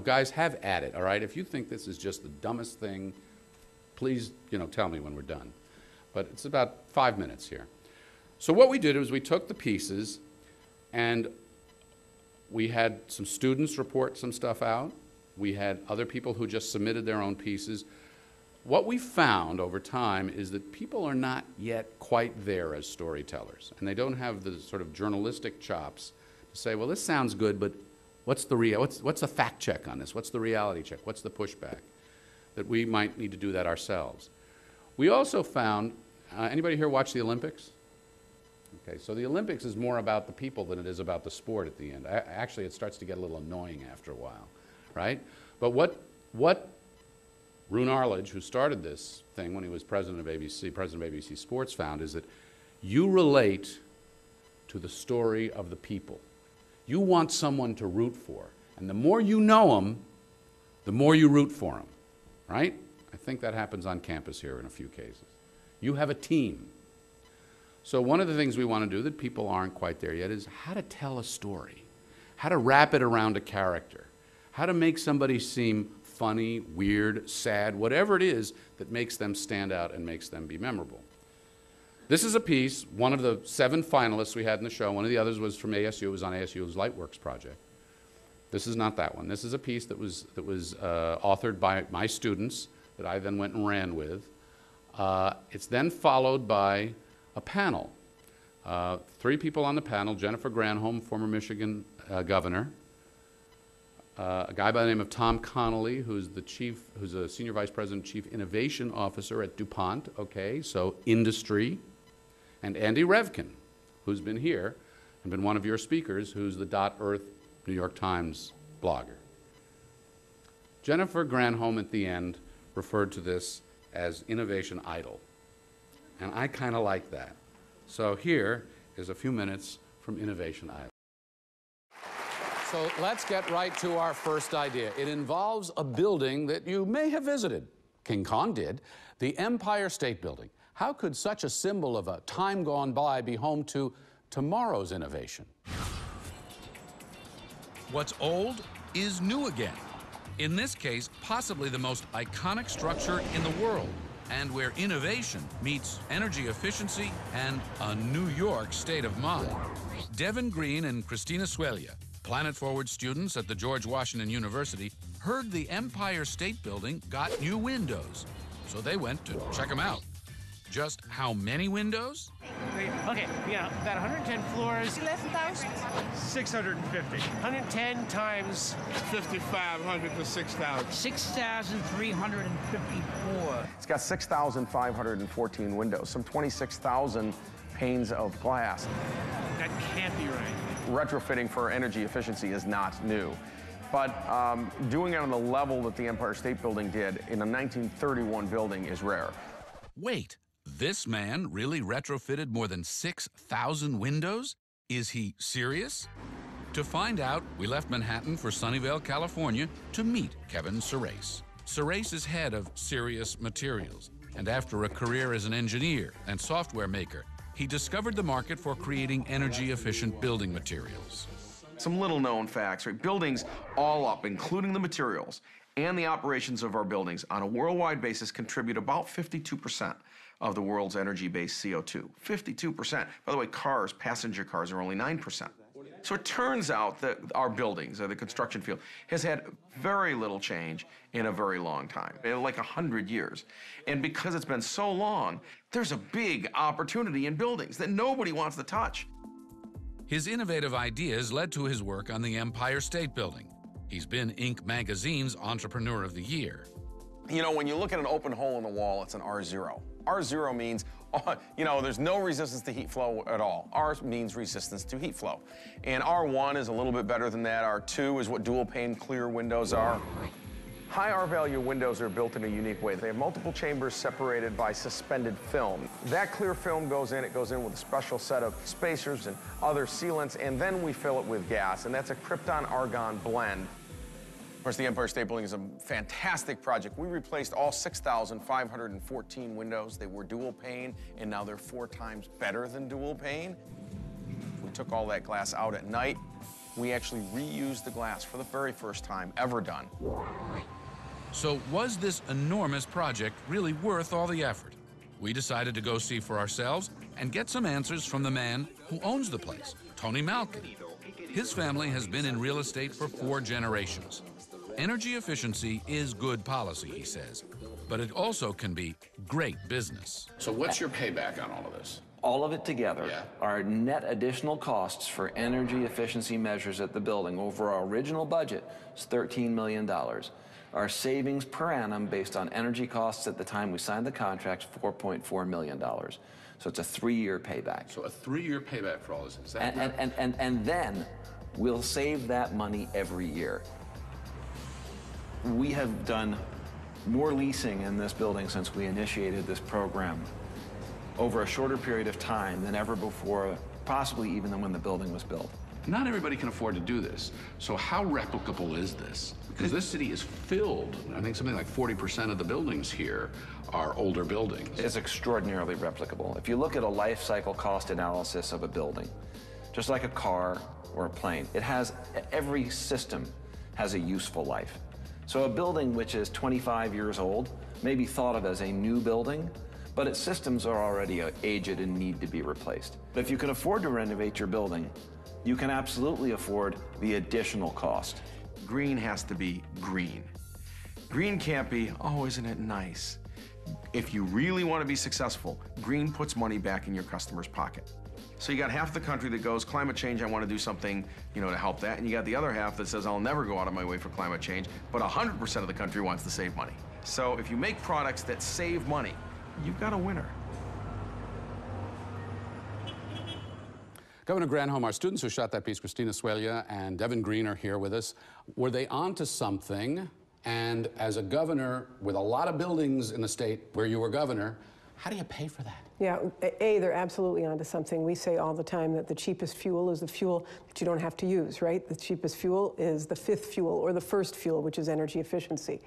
guys, have at it, all right? If you think this is just the dumbest thing, please, tell me when we're done. But it's about 5 minutes here. So what we did was we took the pieces and we had some students report some stuff out. We had other people who just submitted their own pieces. What we found over time is that people are not yet quite there as storytellers, and they don't have the sort of journalistic chops to say, well, this sounds good, but what's the fact check on this? What's the reality check? What's the pushback? That we might need to do that ourselves. We also found, anybody here watch the Olympics? Okay, so the Olympics is more about the people than it is about the sport at the end. Actually, it starts to get a little annoying after a while, right? But what Roone Arledge, who started this thing when he was president of ABC Sports, found is that you relate to the story of the people. You want someone to root for, and the more you know them, the more you root for them, right? I think that happens on campus here in a few cases. You have a team. So one of the things we want to do that people aren't quite there yet is how to tell a story, how to wrap it around a character, how to make somebody seem funny, weird, sad, whatever it is that makes them stand out and makes them be memorable. This is a piece, one of the 7 finalists we had in the show. One of the others was from ASU. It was on ASU's Lightworks project. This is not that one. This is a piece that was authored by my students that I then went and ran with. It's then followed by a panel. 3 people on the panel: Jennifer Granholm, former Michigan governor, a guy by the name of Tom Connolly, who's a senior vice president, chief innovation officer at DuPont, okay, so industry, and Andy Revkin, who's been here and been one of your speakers, who's the .Earth New York Times blogger. Jennifer Granholm at the end referred to this as innovation idol, and I kind of like that. So here is a few minutes from Innovation Idol. So let's get right to our first idea. It involves a building that you may have visited. King Kong did. The Empire State Building. How could such a symbol of a time gone by be home to tomorrow's innovation? What's old is new again. In this case, possibly the most iconic structure in the world, and where innovation meets energy efficiency and a New York state of mind. Devin Green and Christina Suelia, Planet Forward students at the George Washington University, heard the Empire State Building got new windows, so they went to check them out. Just how many windows? Okay, we got about 110 floors. 11,000? 650. 110 times 5,500 to 6,000. 6,354. It's got 6,514 windows, some 26,000 panes of glass. That can't be right. Retrofitting for energy efficiency is not new. But doing it on the level that the Empire State Building did in a 1931 building is rare. Wait, this man really retrofitted more than 6,000 windows? Is he serious? To find out, we left Manhattan for Sunnyvale, California to meet Kevin Surace. Surace is head of Sirius Materials, and after a career as an engineer and software maker, he discovered the market for creating energy-efficient building materials. Some little-known facts, right? Buildings all up, including the materials and the operations of our buildings, on a worldwide basis contribute about 52% of the world's energy-based CO2. 52%. By the way, cars, passenger cars, are only 9%. So it turns out that our buildings, or the construction field, has had very little change in a very long time, like 100 years. And because it's been so long, there's a big opportunity in buildings that nobody wants to touch. His innovative ideas led to his work on the Empire State Building. He's been Inc. magazine's Entrepreneur of the Year. You know, when you look at an open hole in the wall, it's an R0. R0 means, you know, there's no resistance to heat flow at all. R means resistance to heat flow. And R1 is a little bit better than that. R2 is what dual pane clear windows are. High R-value windows are built in a unique way. They have multiple chambers separated by suspended film. That clear film goes in, it goes in with a special set of spacers and other sealants, and then we fill it with gas, and that's a krypton-argon blend. Of course, the Empire State Building is a fantastic project. We replaced all 6,514 windows. They were dual pane, and now they're 4 times better than dual pane. We took all that glass out at night. We actually reused the glass for the very first time ever done. So was this enormous project really worth all the effort? We decided to go see for ourselves and get some answers from the man who owns the place, Tony Malkin. His family has been in real estate for 4 generations. Energy efficiency is good policy, he says, but it also can be great business. So what's your payback on all of this? All of it together, Yeah. our net additional costs for energy efficiency measures at the building over our original budget is $13 million. Our savings per annum based on energy costs at the time we signed the contract is $4.4 million. So it's a 3-year payback. So a 3-year payback for all this. Is that And then we'll save that money every year. We have done more leasing in this building since we initiated this program over a shorter period of time than ever before, possibly even than when the building was built. Not everybody can afford to do this. So how replicable is this? Because this city is filled. I think something like 40% of the buildings here are older buildings. It's extraordinarily replicable. If you look at a life cycle cost analysis of a building, just like a car or a plane, every system has a useful life. So a building which is 25 years old may be thought of as a new building, but its systems are already aged and need to be replaced. But if you can afford to renovate your building, you can absolutely afford the additional cost. Green has to be green. Green can't be, oh, isn't it nice? If you really want to be successful, green puts money back in your customer's pocket. So you got half the country that goes, climate change, I want to do something, you know, to help that. And you got the other half that says, I'll never go out of my way for climate change. But 100% of the country wants to save money. So if you make products that save money, you've got a winner. Governor Granholm, our students who shot that piece, Christina Suelia and Devin Green, are here with us. Were they onto something? And as a governor with a lot of buildings in the state where you were governor, how do you pay for that? Yeah, they're absolutely onto something. We say all the time that the cheapest fuel is the fuel that you don't have to use, right? The cheapest fuel is the 5th fuel or the first fuel, which is energy efficiency.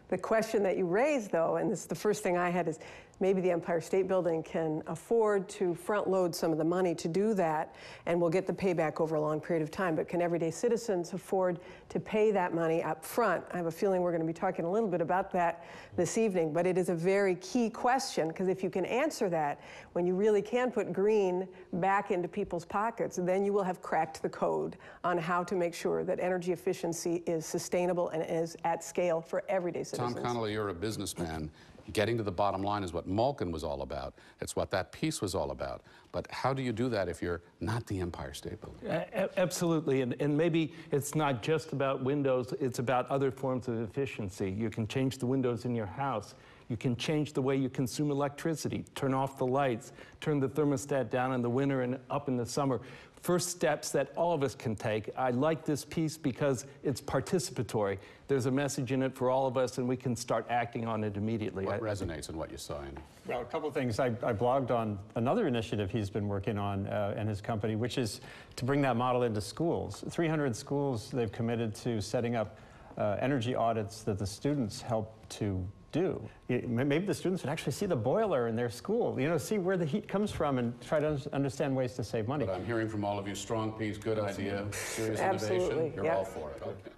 The question that you raised, though, and this is the first thing I had, is maybe the Empire State Building can afford to front load some of the money to do that, and we'll get the payback over a long period of time. But can everyday citizens afford to pay that money up front? I have a feeling we're going to be talking a little bit about that this evening, but it is a very key question, because if you can answer that, when you really can put green back into people's pockets, then you will have cracked the code on how to make sure that energy efficiency is sustainable and is at scale for everyday citizens. Tom Connolly, you're a businessman. Getting to the bottom line is what Malkin was all about. It's what that piece was all about. But how do you do that if you're not the Empire State Building? Absolutely, and maybe it's not just about windows, it's about other forms of efficiency. You can change the windows in your house. You can change the way you consume electricity, turn off the lights, turn the thermostat down in the winter and up in the summer. First steps that all of us can take. I like this piece because it's participatory. There's a message in it for all of us, and we can start acting on it immediately. What resonates in what you saw in it? Well, a couple of things. I blogged on another initiative he's been working on and his company, which is to bring that model into schools. 300 schools they've committed to setting up energy audits that the students help to do. Maybe the students would actually see the boiler in their school, you know, see where the heat comes from and try to understand ways to save money. But I'm hearing from all of you, strong piece, good idea, serious Absolutely. innovation. You're Yep. all for it. Okay.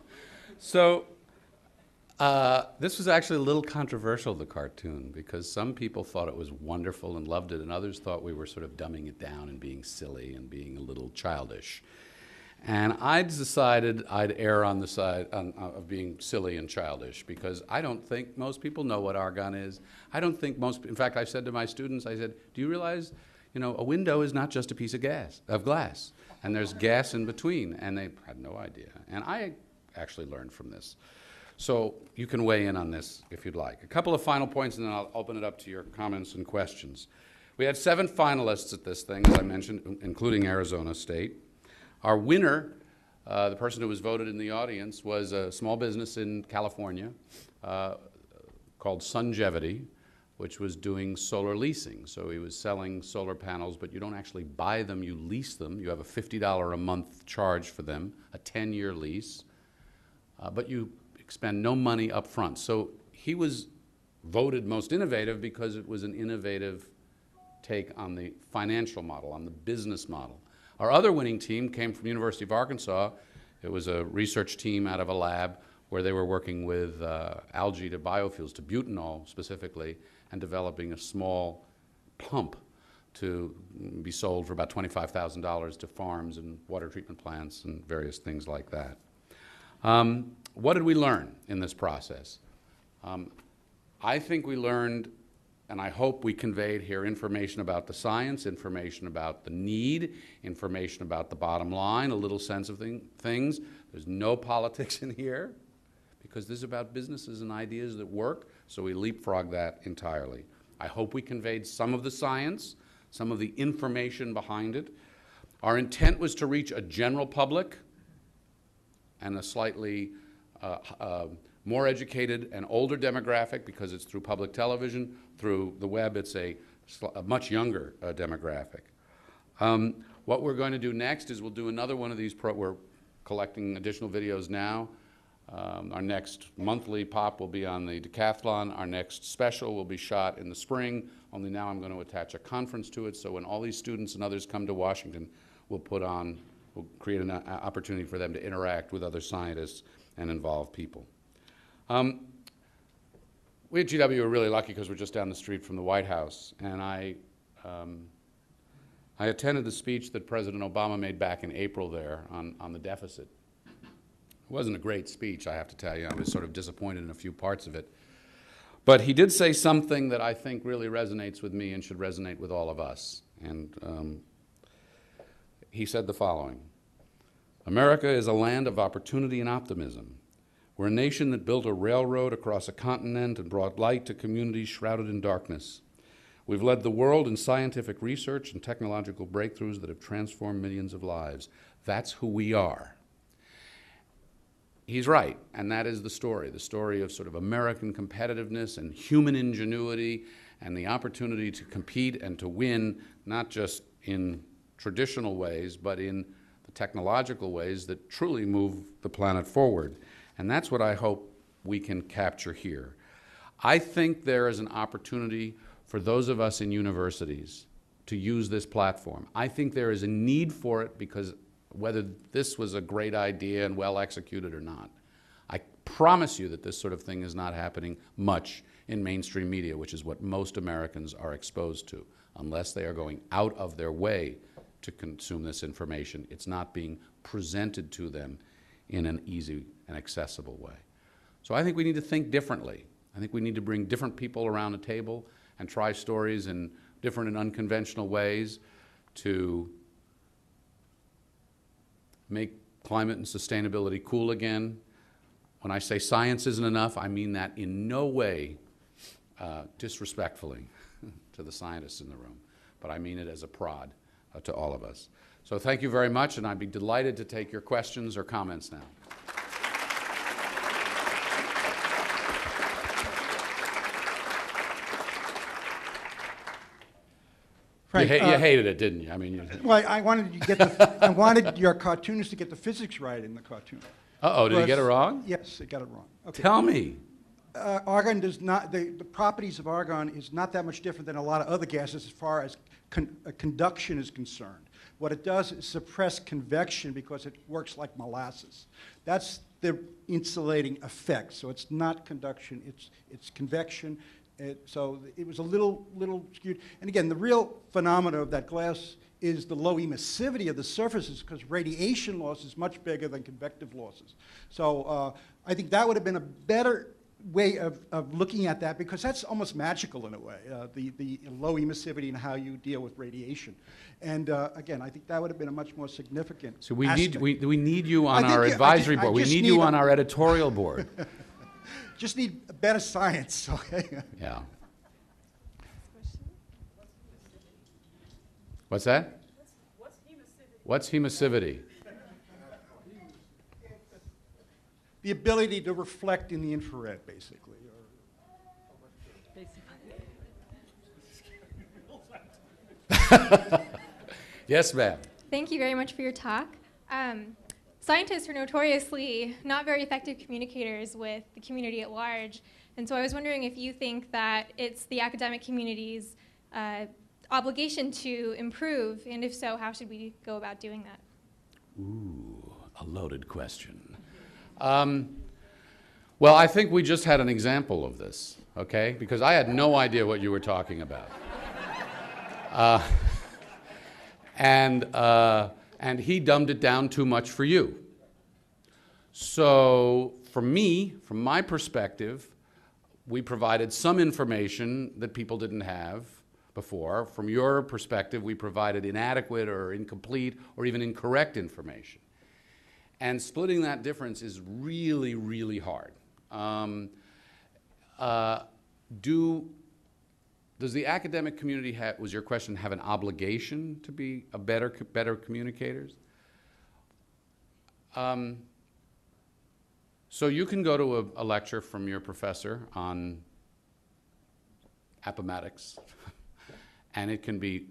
So this was actually a little controversial, the cartoon, because some people thought it was wonderful and loved it, and others thought we were sort of dumbing it down and being silly and being a little childish. And I decided I'd err on the side of being silly and childish, because I don't think most people know what argon is. I don't think in fact, I said to my students, I said, do you realize, a window is not just a piece of glass, and there's gas in between, and they had no idea. And I actually learned from this. So you can weigh in on this if you'd like. A couple of final points, and then I'll open it up to your comments and questions. We had 7 finalists at this thing, as I mentioned, including Arizona State. Our winner, the person who was voted in the audience, was a small business in California called Sungevity, which was doing solar leasing. So he was selling solar panels, but you don't actually buy them, you lease them. You have a $50 a month charge for them, a 10-year lease, but you expend no money up front. So he was voted most innovative because it was an innovative take on the financial model, on the business model. Our other winning team came from University of Arkansas. It was a research team out of a lab where they were working with algae to biofuels, to butanol specifically, and developing a small pump to be sold for about $25,000 to farms and water treatment plants and various things like that. What did we learn in this process? I think we learned, and I hope we conveyed here, information about the science, information about the need, information about the bottom line, a little sense of things. There's no politics in here, because this is about businesses and ideas that work, so we leapfrog that entirely. I hope we conveyed some of the science, some of the information behind it. Our intent was to reach a general public and a slightly more educated and older demographic, because it's through public television. Through the web, it's a much younger demographic. What we're going to do next is we'll do another one of these. We're collecting additional videos now. Our next monthly pop will be on the decathlon. Our next special will be shot in the spring, only now I'm going to attach a conference to it, so when all these students and others come to Washington, we'll create an opportunity for them to interact with other scientists and involve people. We at GW are really lucky because we're just down the street from the White House, and I attended the speech that President Obama made back in April there on the deficit. It wasn't a great speech, I have to tell you. I was sort of disappointed in a few parts of it. But he did say something that I think really resonates with me and should resonate with all of us. And he said the following: America is a land of opportunity and optimism. We're a nation that built a railroad across a continent and brought light to communities shrouded in darkness. We've led the world in scientific research and technological breakthroughs that have transformed millions of lives. That's who we are. He's right, and that is the story of sort of American competitiveness and human ingenuity and the opportunity to compete and to win, not just in traditional ways, but in the technological ways that truly move the planet forward. And that's what I hope we can capture here. I think there is an opportunity for those of us in universities to use this platform. I think there is a need for it, because whether this was a great idea and well executed or not, I promise you that this sort of thing is not happening much in mainstream media, which is what most Americans are exposed to. Unless they are going out of their way to consume this information, it's not being presented to them in an easy and accessible way. So I think we need to think differently. I think we need to bring different people around a table and try stories in different and unconventional ways to make climate and sustainability cool again. When I say science isn't enough, I mean that in no way disrespectfully to the scientists in the room, but I mean it as a prod to all of us. So thank you very much, and I'd be delighted to take your questions or comments now. Frank, you hated it, didn't you? I mean, well, I wanted you to get I wanted your cartoonist to get the physics right in the cartoon. Uh-oh, did he get it wrong? Yes, he got it wrong. Okay. Tell me. Argon does not, the properties of argon is not that much different than a lot of other gases as far as conduction is concerned. What it does is suppress convection because it works like molasses. That's the insulating effect. So it's not conduction, it's convection. So it was a little skewed. And again, the real phenomena of that glass is the low emissivity of the surfaces, because radiation loss is much bigger than convective losses. So I think that would have been a better way of looking at that, because that's almost magical in a way, the low emissivity and how you deal with radiation. And again, I think that would have been a much more significant So we aspect. need you on our advisory board. We need you on our editorial board. Just need better science, okay? Yeah. What's that? What's emissivity? The ability to reflect in the infrared, basically. Yes, ma'am. Thank you very much for your talk. Scientists are notoriously not very effective communicators with the community at large, and so I was wondering if you think that it's the academic community's obligation to improve, and if so, how should we go about doing that? Ooh, a loaded question. Well, I think we just had an example of this, okay? Because I had no idea what you were talking about. And he dumbed it down too much for you. So for me, from my perspective, we provided some information that people didn't have before. From your perspective, we provided inadequate or incomplete or even incorrect information. And splitting that difference is really, really hard. Does the academic community was your question, have an obligation to be better communicators? So you can go to a lecture from your professor on appomattox, and it can be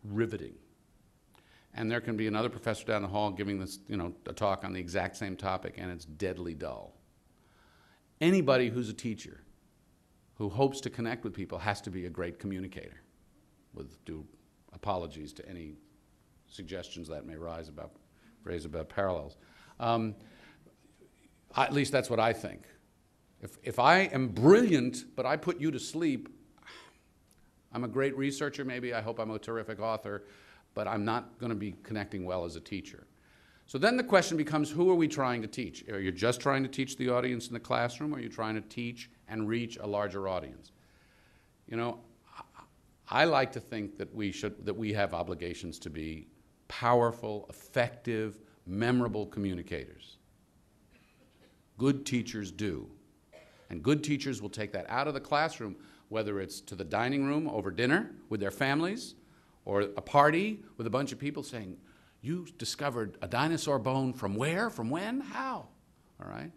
riveting. And there can be another professor down the hall giving this, a talk on the exact same topic, and it's deadly dull. Anybody who's a teacher who hopes to connect with people has to be a great communicator, with due apologies to any suggestions that may raise about parallels. At least that's what I think. If I am brilliant, but I put you to sleep, I'm a great researcher maybe, I hope I'm a terrific author, but I'm not going to be connecting well as a teacher. So then the question becomes, who are we trying to teach? Are you just trying to teach the audience in the classroom, or are you trying to teach and reach a larger audience? I like to think that we have obligations to be powerful, effective, memorable communicators. Good teachers do. And good teachers will take that out of the classroom, whether it's to the dining room over dinner with their families, or a party with a bunch of people saying, you discovered a dinosaur bone from where, from when, how? All right?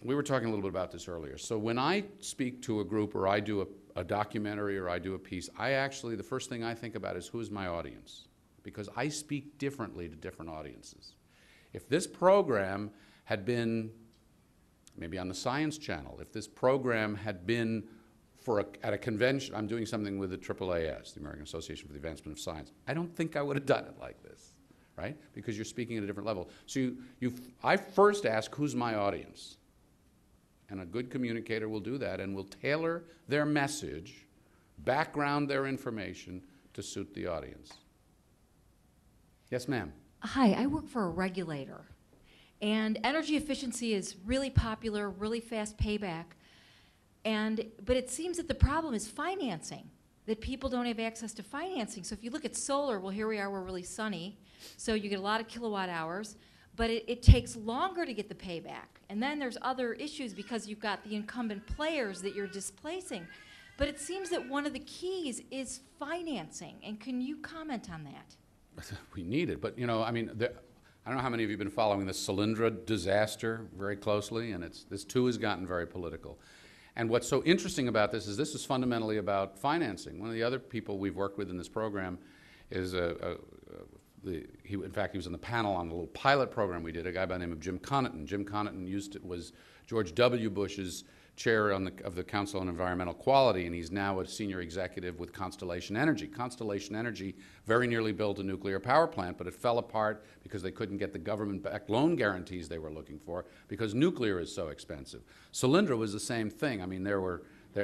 We were talking a little bit about this earlier. So when I speak to a group, or I do a documentary, or I do a piece, the first thing I think about is, who's my audience? Because I speak differently to different audiences. If this program had been maybe on the Science Channel, if this program had been at a convention, I'm doing something with the AAAS, the American Association for the Advancement of Science, I don't think I would have done it like this, right? Because you're speaking at a different level. So I first ask, who's my audience? And a good communicator will do that and will tailor their message, background their information to suit the audience. Yes, ma'am. Hi, I work for a regulator, and energy efficiency is really popular, really fast payback, but it seems that the problem is financing, that people don't have access to financing. So if you look at solar, well, here we are, we're really sunny, so you get a lot of kilowatt hours, but it takes longer to get the payback. And then there's other issues because you've got the incumbent players that you're displacing. But it seems that one of the keys is financing, and can you comment on that? We need it, but I don't know how many of you have been following the Solyndra disaster very closely, and this too has gotten very political. And what's so interesting about this is fundamentally about financing. One of the other people we've worked with in this program is he was on the panel on a little pilot program we did, a guy by the name of Jim Connaughton. Jim Connaughton was George W. Bush's chair of the Council on Environmental Quality, and he's now a senior executive with Constellation Energy. Constellation Energy very nearly built a nuclear power plant, but it fell apart because they couldn't get the government-backed loan guarantees they were looking for because nuclear is so expensive. Solyndra was the same thing. I mean, there were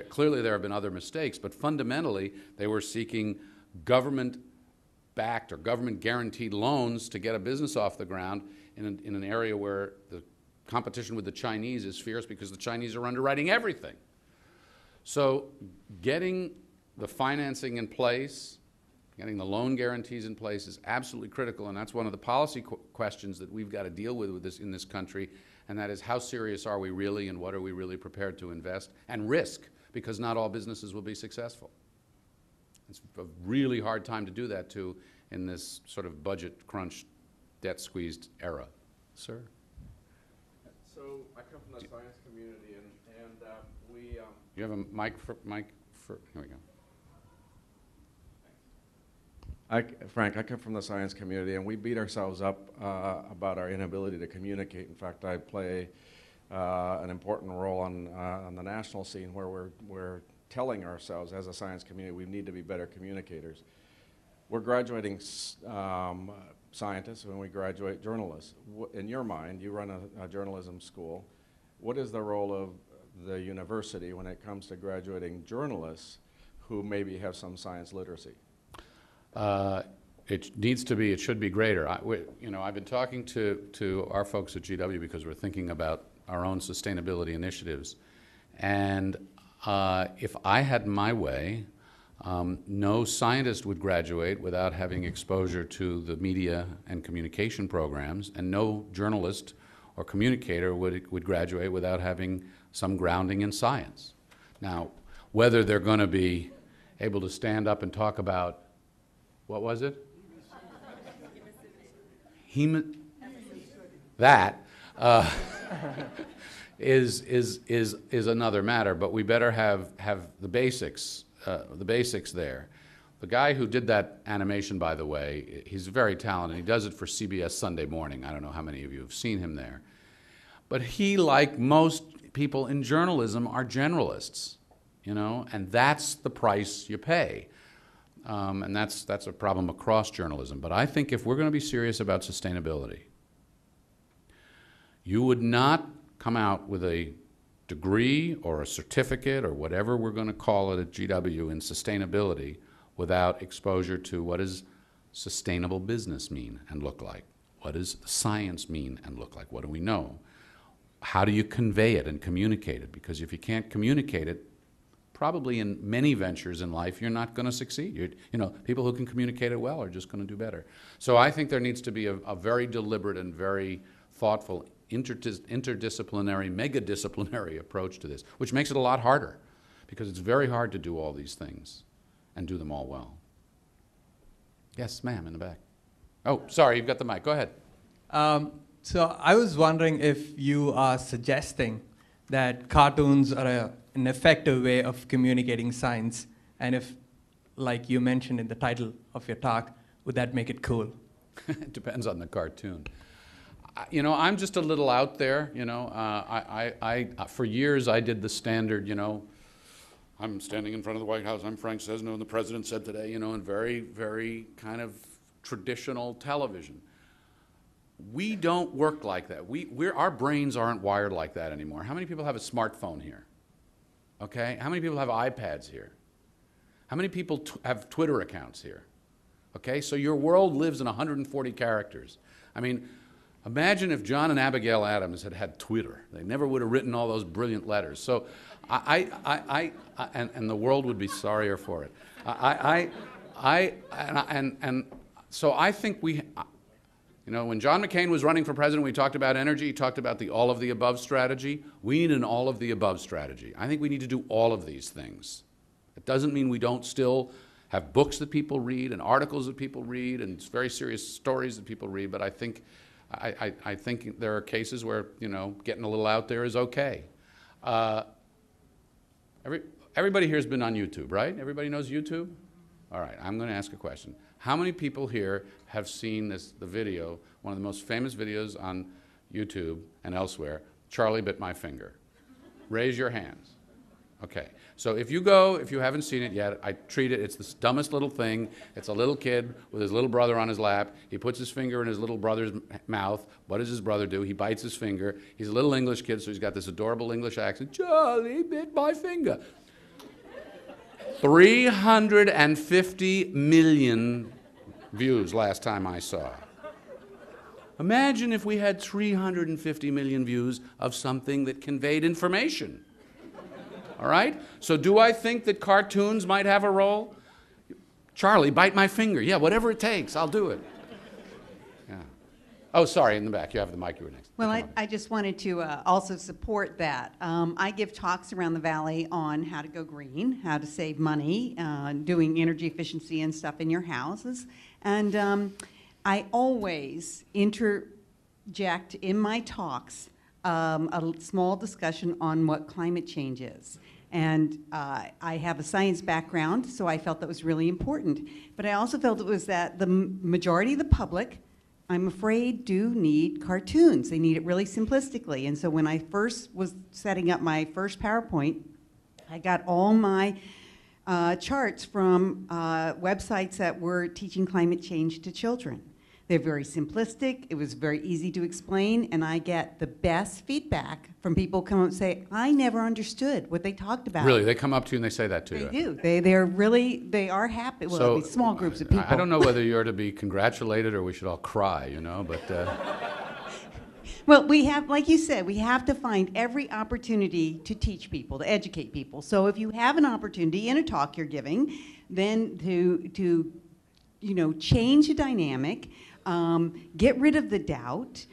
Clearly there have been other mistakes, but fundamentally they were seeking government-backed or government-guaranteed loans to get a business off the ground in an area where the competition with the Chinese is fierce because the Chinese are underwriting everything. So getting the financing in place, getting the loan guarantees in place is absolutely critical, and that's one of the policy questions that we've got to deal with this in this country, and that is how serious are we really and what are we really prepared to invest and risk, because not all businesses will be successful. It's a really hard time to do that too in this sort of budget crunch, debt squeezed era. Sir? So I come from the science community, and we... You have a mic for, here we go. Frank, I come from the science community, and we beat ourselves up about our inability to communicate. In fact, I play an important role on the national scene where we're telling ourselves as a science community we need to be better communicators. We're graduating scientists when we graduate journalists. In your mind, you run a journalism school. What is the role of the university when it comes to graduating journalists who maybe have some science literacy? It should be greater. I've been talking to our folks at GW because we're thinking about our own sustainability initiatives. And if I had my way, no scientist would graduate without having exposure to the media and communication programs, and no journalist or communicator would graduate without having some grounding in science. Now, whether they're going to be able to stand up and talk about, what was it? That is another matter, but we better have the basics there. The guy who did that animation, by the way, he's very talented. He does it for CBS Sunday Morning. I don't know how many of you have seen him there. But he, like most people in journalism, are generalists, and that's the price you pay. And that's a problem across journalism. But I think if we're going to be serious about sustainability, you would not come out with a degree or a certificate or whatever we're going to call it at GW in sustainability without exposure to what does sustainable business mean and look like? What does science mean and look like? What do we know? How do you convey it and communicate it? Because if you can't communicate it, probably in many ventures in life, you're not going to succeed. People who can communicate it well are just going to do better. So I think there needs to be a very deliberate and very thoughtful interdisciplinary, megadisciplinary approach to this, which makes it a lot harder because it's very hard to do all these things and do them all well. Yes, ma'am, in the back. Oh, sorry, you've got the mic. Go ahead. So I was wondering if you are suggesting that cartoons are an effective way of communicating science, and if, like you mentioned in the title of your talk, would that make it cool? It depends on the cartoon. I'm just a little out there. For years I did the standard. I'm standing in front of the White House. I'm Frank Sesno, and the president said today. And very, very kind of traditional television. We don't work like that. Our brains aren't wired like that anymore. How many people have a smartphone here? Okay. How many people have iPads here? How many people have Twitter accounts here? Okay. So your world lives in 140 characters. I mean, imagine if John and Abigail Adams had had Twitter. They never would have written all those brilliant letters. So and the world would be sorrier for it. So I think when John McCain was running for president, we talked about energy. He talked about the all-of-the-above strategy. We need an all-of-the-above strategy. I think we need to do all of these things. It doesn't mean we don't still have books that people read and articles that people read and very serious stories that people read, but I think there are cases where, getting a little out there is okay. Everybody here has been on YouTube, right? Everybody knows YouTube? All right, I'm going to ask a question. How many people here have seen the video, one of the most famous videos on YouTube and elsewhere, Charlie Bit My Finger? Raise your hands. Okay, so if you haven't seen it yet, I treat it, it's the dumbest little thing. It's a little kid with his little brother on his lap. He puts his finger in his little brother's mouth. What does his brother do? He bites his finger. He's a little English kid, so he's got this adorable English accent. Charlie bit my finger. 350 million views last time I saw. Imagine if we had 350 million views of something that conveyed information. All right? So do I think that cartoons might have a role? Charlie, bite my finger. Yeah, whatever it takes, I'll do it. Yeah. Oh, sorry, in the back. You have the mic. You were next. Well, I just wanted to also support that. I give talks around the valley on how to go green, how to save money, doing energy efficiency and stuff in your houses. And I always interject in my talks a small discussion on what climate change is. And I have a science background, so I felt that was really important. But I also felt it was that the majority of the public, I'm afraid, do need cartoons. They need it really simplistically. And so when I first was setting up my first PowerPoint, I got all my charts from websites that were teaching climate change to children. They're very simplistic. It was very easy to explain, and I get the best feedback from people who come up and say, I never understood what they talked about. Really? They come up to you and they say that to you? They do. They are happy. Well, So, these small groups of people. I don't know whether you're to be congratulated or we should all cry, you know, but... Well, we have, like you said, we have to find every opportunity to teach people, to educate people. So if you have an opportunity in a talk you're giving, then to change the dynamic, get rid of the doubt,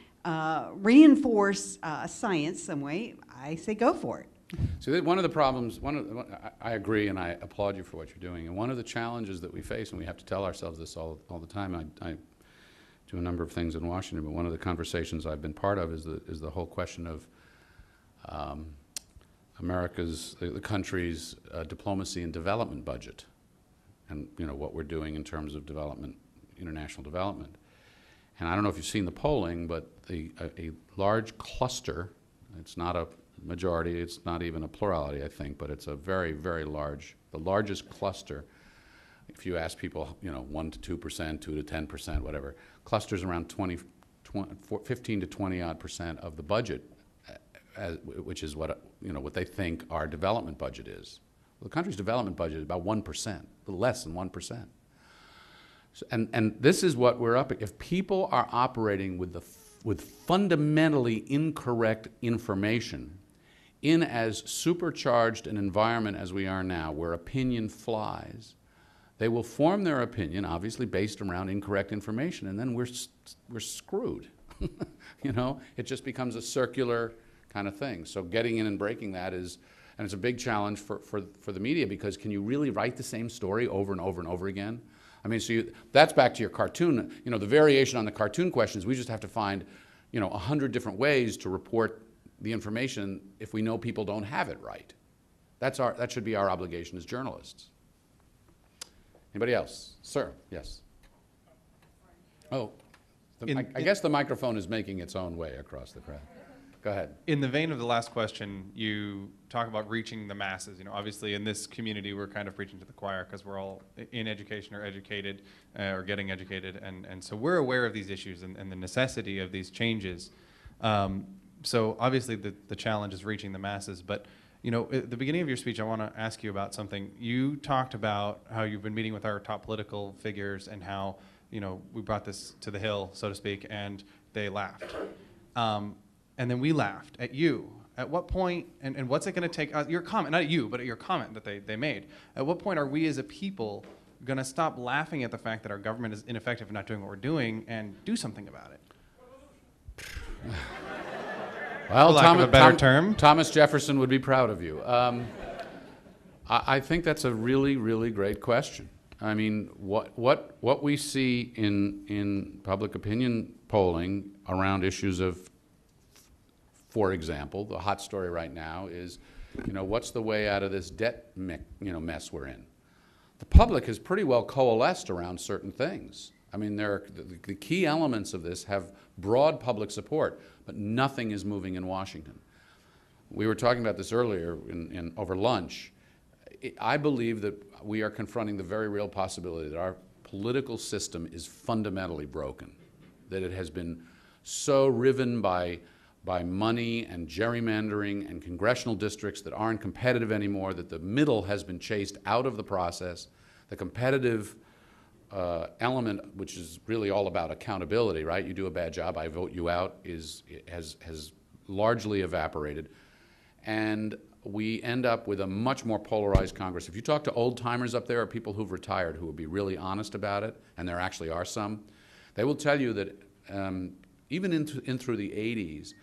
reinforce science some way, I say go for it. So one of the problems, I agree and I applaud you for what you're doing, and one of the challenges that we face, and we have to tell ourselves this all the time, I do a number of things in Washington, but one of the conversations I've been part of is the whole question of America's, the country's diplomacy and development budget, and what we're doing in terms of development, international development. And I don't know if you've seen the polling, but a large cluster, it's not a majority, it's not even a plurality, I think, but it's a very, very large, the largest cluster. If you ask people, 1 to 2%, 2 to 10%, whatever, clusters around 15 to 20% of the budget, which is what they think our development budget is. Well, the country's development budget is about 1%, a little less than 1%. So, and this is what we're up against. If people are operating with fundamentally incorrect information in as supercharged an environment as we are now, where opinion flies, they will form their opinion, obviously based around incorrect information, and then we're screwed. It just becomes a circular kind of thing. So getting in and breaking that is, and it's a big challenge for the media, because can you really write the same story over and over and over again? I mean, so that's back to your cartoon. The variation on the cartoon questions, we just have to find, 100 different ways to report the information if we know people don't have it right. That should be our obligation as journalists. Anybody else? Sir, yes. Oh, I guess the microphone is making its own way across the crowd. Go ahead. In the vein of the last question, you talk about reaching the masses. Obviously in this community, we're kind of preaching to the choir because we're all in education or educated or getting educated. And so we're aware of these issues and the necessity of these changes. So obviously the challenge is reaching the masses. But at the beginning of your speech, I want to ask you about something. You talked about how you've been meeting with our top political figures and how, we brought this to the Hill, so to speak, and they laughed. And then we laughed at you. At what point, and what's it going to take, your comment, not at you, but at your comment that they made, at what point are we as a people going to stop laughing at the fact that our government is ineffective and not doing what we're doing and do something about it? Well, for lack of a better term. Thomas Jefferson would be proud of you. I think that's a really, really great question. I mean, what we see in public opinion polling around issues of, for example, the hot story right now is, what's the way out of this debt mess we're in? The public has pretty well coalesced around certain things. I mean, the key elements of this have broad public support, but nothing is moving in Washington. We were talking about this earlier over lunch. I believe that we are confronting the very real possibility that our political system is fundamentally broken, that it has been so riven by by money and gerrymandering and congressional districts that aren't competitive anymore, that the middle has been chased out of the process. The competitive element, which is really all about accountability, right? You do a bad job, I vote you out, has largely evaporated. And we end up with a much more polarized Congress. If you talk to old-timers up there or people who've retired who will be really honest about it, and there actually are some, they will tell you that even in through the 80s,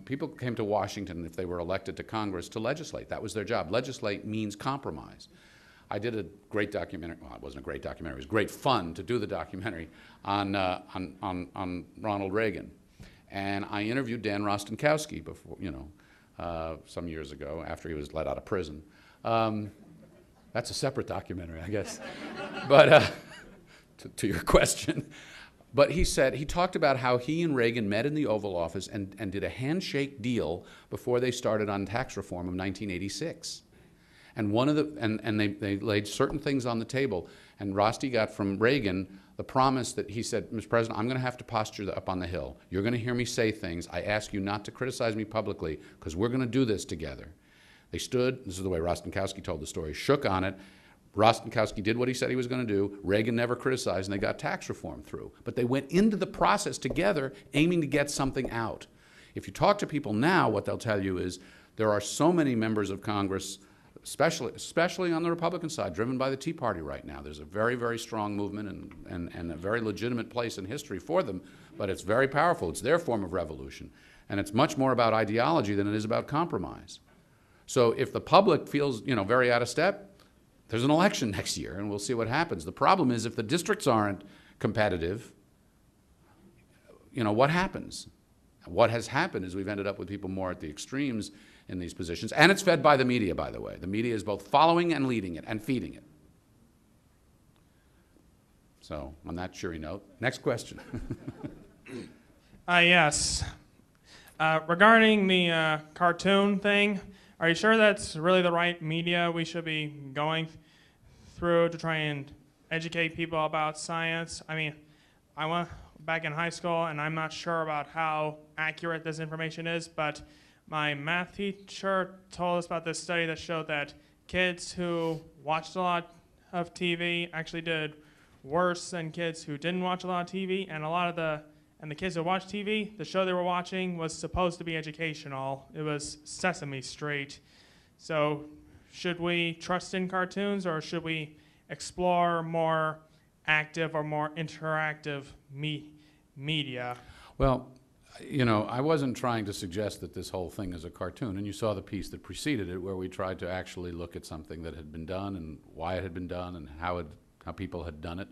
people came to Washington if they were elected to Congress to legislate. That was their job. Legislate means compromise. I did a great documentary. Well, it wasn't a great documentary. It was great fun to do the documentary on Ronald Reagan, and I interviewed Dan Rostenkowski before, some years ago after he was let out of prison. That's a separate documentary, I guess. But to your question. But he talked about how he and Reagan met in the Oval Office and did a handshake deal before they started on tax reform of 1986. And they laid certain things on the table. And Rosti got from Reagan the promise that he said, Mr. President, I'm going to have to posture up on the Hill. You're going to hear me say things. I ask you not to criticize me publicly because we're going to do this together. They stood, this is the way Rostenkowski told the story, shook on it. Rostenkowski did what he said he was going to do. Reagan never criticized, and they got tax reform through. But they went into the process together, aiming to get something out. If you talk to people now, what they'll tell you is there are so many members of Congress, especially on the Republican side, driven by the Tea Party right now. There's a very, very strong movement and a very legitimate place in history for them, but it's very powerful. It's their form of revolution. And it's much more about ideology than it is about compromise. So if the public feels, very out of step, there's an election next year, and we'll see what happens. The problem is if the districts aren't competitive, what happens? What has happened is we've ended up with people more at the extremes in these positions, and it's fed by the media, by the way. The media is both following and leading it and feeding it. So, on that cheery note, next question. Yes. Regarding the cartoon thing, are you sure that's really the right media we should be going through to try and educate people about science? I mean, I went back in high school, and I'm not sure about how accurate this information is, but my math teacher told us about this study that showed that kids who watched a lot of TV actually did worse than kids who didn't watch a lot of TV, and the kids who watched TV, the show they were watching was supposed to be educational. It was Sesame Street. So should we trust in cartoons, or should we explore more active or more interactive media? Well, I wasn't trying to suggest that this whole thing is a cartoon, and you saw the piece that preceded it where we tried to actually look at something that had been done and why it had been done and how people had done it.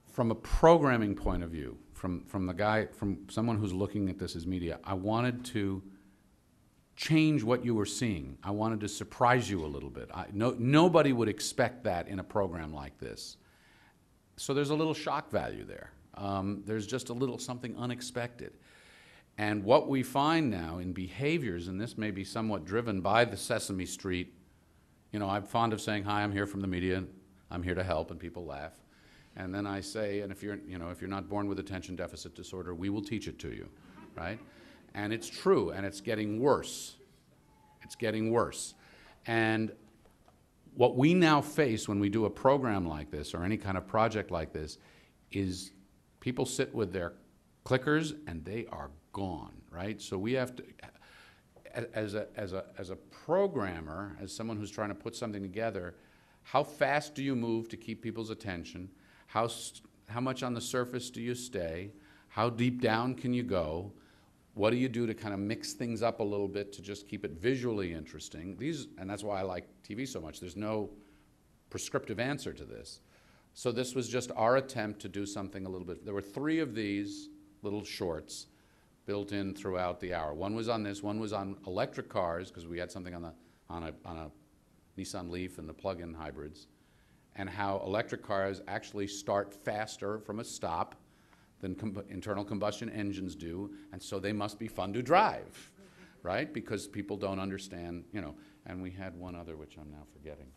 From a programming point of view, from someone who's looking at this as media, I wanted to change what you were seeing. I wanted to surprise you a little bit. Nobody would expect that in a program like this. So there's a little shock value there. There's just a little something unexpected. And what we find now in behaviors, and this may be somewhat driven by the Sesame Street, I'm fond of saying, hi, I'm here from the media, I'm here to help, and people laugh. And then I say, and if you're not born with attention deficit disorder, we will teach it to you, right? And it's true, and it's getting worse. It's getting worse. And what we now face when we do a program like this or any kind of project like this is people sit with their clickers and they are gone, right? So we have to, as a programmer, as someone who's trying to put something together, how fast do you move to keep people's attention? How much on the surface do you stay? How deep down can you go? What do you do to kind of mix things up a little bit to just keep it visually interesting? And that's why I like TV so much. There's no prescriptive answer to this. So this was just our attempt to do something a little bit. There were 3 of these little shorts built in throughout the hour. One was on this, one was on electric cars, because we had something on a Nissan Leaf and the plug-in hybrids, and how electric cars actually start faster from a stop than internal combustion engines do, and so they must be fun to drive, right? Because people don't understand, and we had one other, which I'm now forgetting.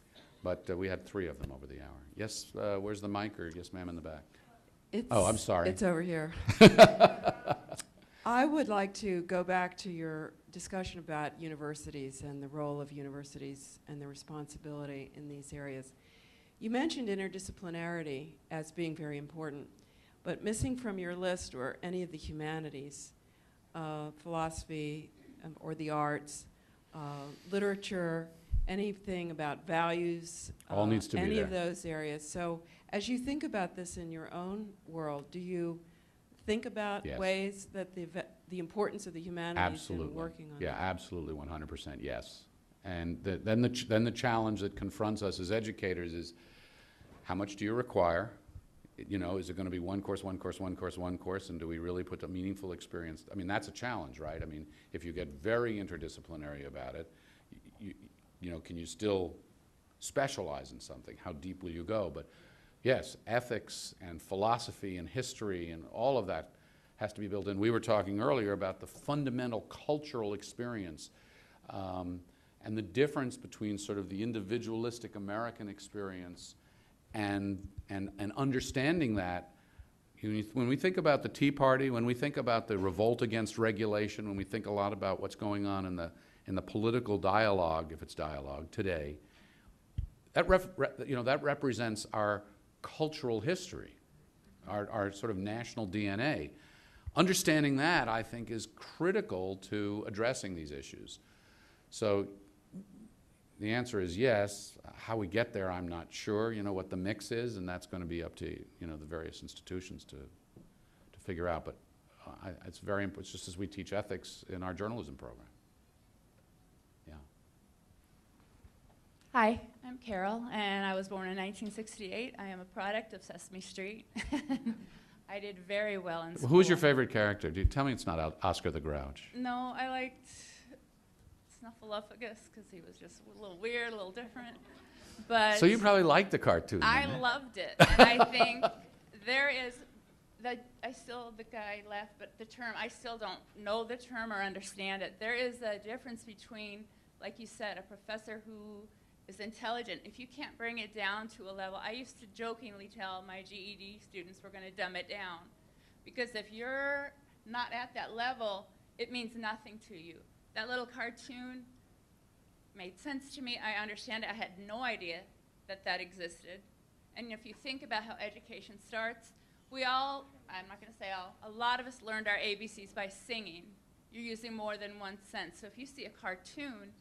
But we had 3 of them over the hour. Yes, where's the mic? Or yes, ma'am, in the back. Oh, I'm sorry. It's over here. I would like to go back to your discussion about universities and the role of universities and the responsibility in these areas. You mentioned interdisciplinarity as being very important, but missing from your list were any of the humanities, philosophy or the arts, literature, anything about values, all needs to be any there. of those areas. So as you think about this in your own world, do you think about Yes. ways that the importance of the humanities Absolutely. in working on Yeah, that? absolutely, 100% yes. And then the challenge that confronts us as educators is, how much do you require? You know, is it going to be one course, one course, one course, one course, and do we really put a meaningful experience? I mean, that's a challenge, right? I mean, if you get very interdisciplinary about it, you know, can you still specialize in something? How deep will you go? But yes, ethics and philosophy and history and all of that has to be built in. We were talking earlier about the fundamental cultural experience and the difference between sort of the individualistic American experience and understanding that. When we think about the Tea Party, when we think about the revolt against regulation, when we think a lot about what's going on in the political dialogue, if it's dialogue today, that that represents our cultural history, our sort of national DNA. Understanding that, I think, is critical to addressing these issues. So the answer is yes. How we get there, I'm not sure. You know what the mix is, and that's going to be up to the various institutions to figure out. But it's very important. It's just as we teach ethics in our journalism program. Yeah. Hi, I'm Carol, and I was born in 1968. I am a product of Sesame Street. I did very well in school. Who's your favorite character? Tell me it's not Oscar the Grouch. No, I liked Snuffleupagus because he was just a little weird, a little different. But So you probably liked the cartoon. I then, eh? loved it, and I think there is the guy left, but the term, I still don't know the term or understand it. There is a difference between, like you said, a professor who is intelligent. If you can't bring it down to a level, I used to jokingly tell my GED students we're going to dumb it down, because if you're not at that level, it means nothing to you. That little cartoon made sense to me. I understand it. I had no idea that that existed. And if you think about how education starts, we all, I'm not going to say all, a lot of us learned our ABCs by singing. You're using more than one sense. So if you see a cartoon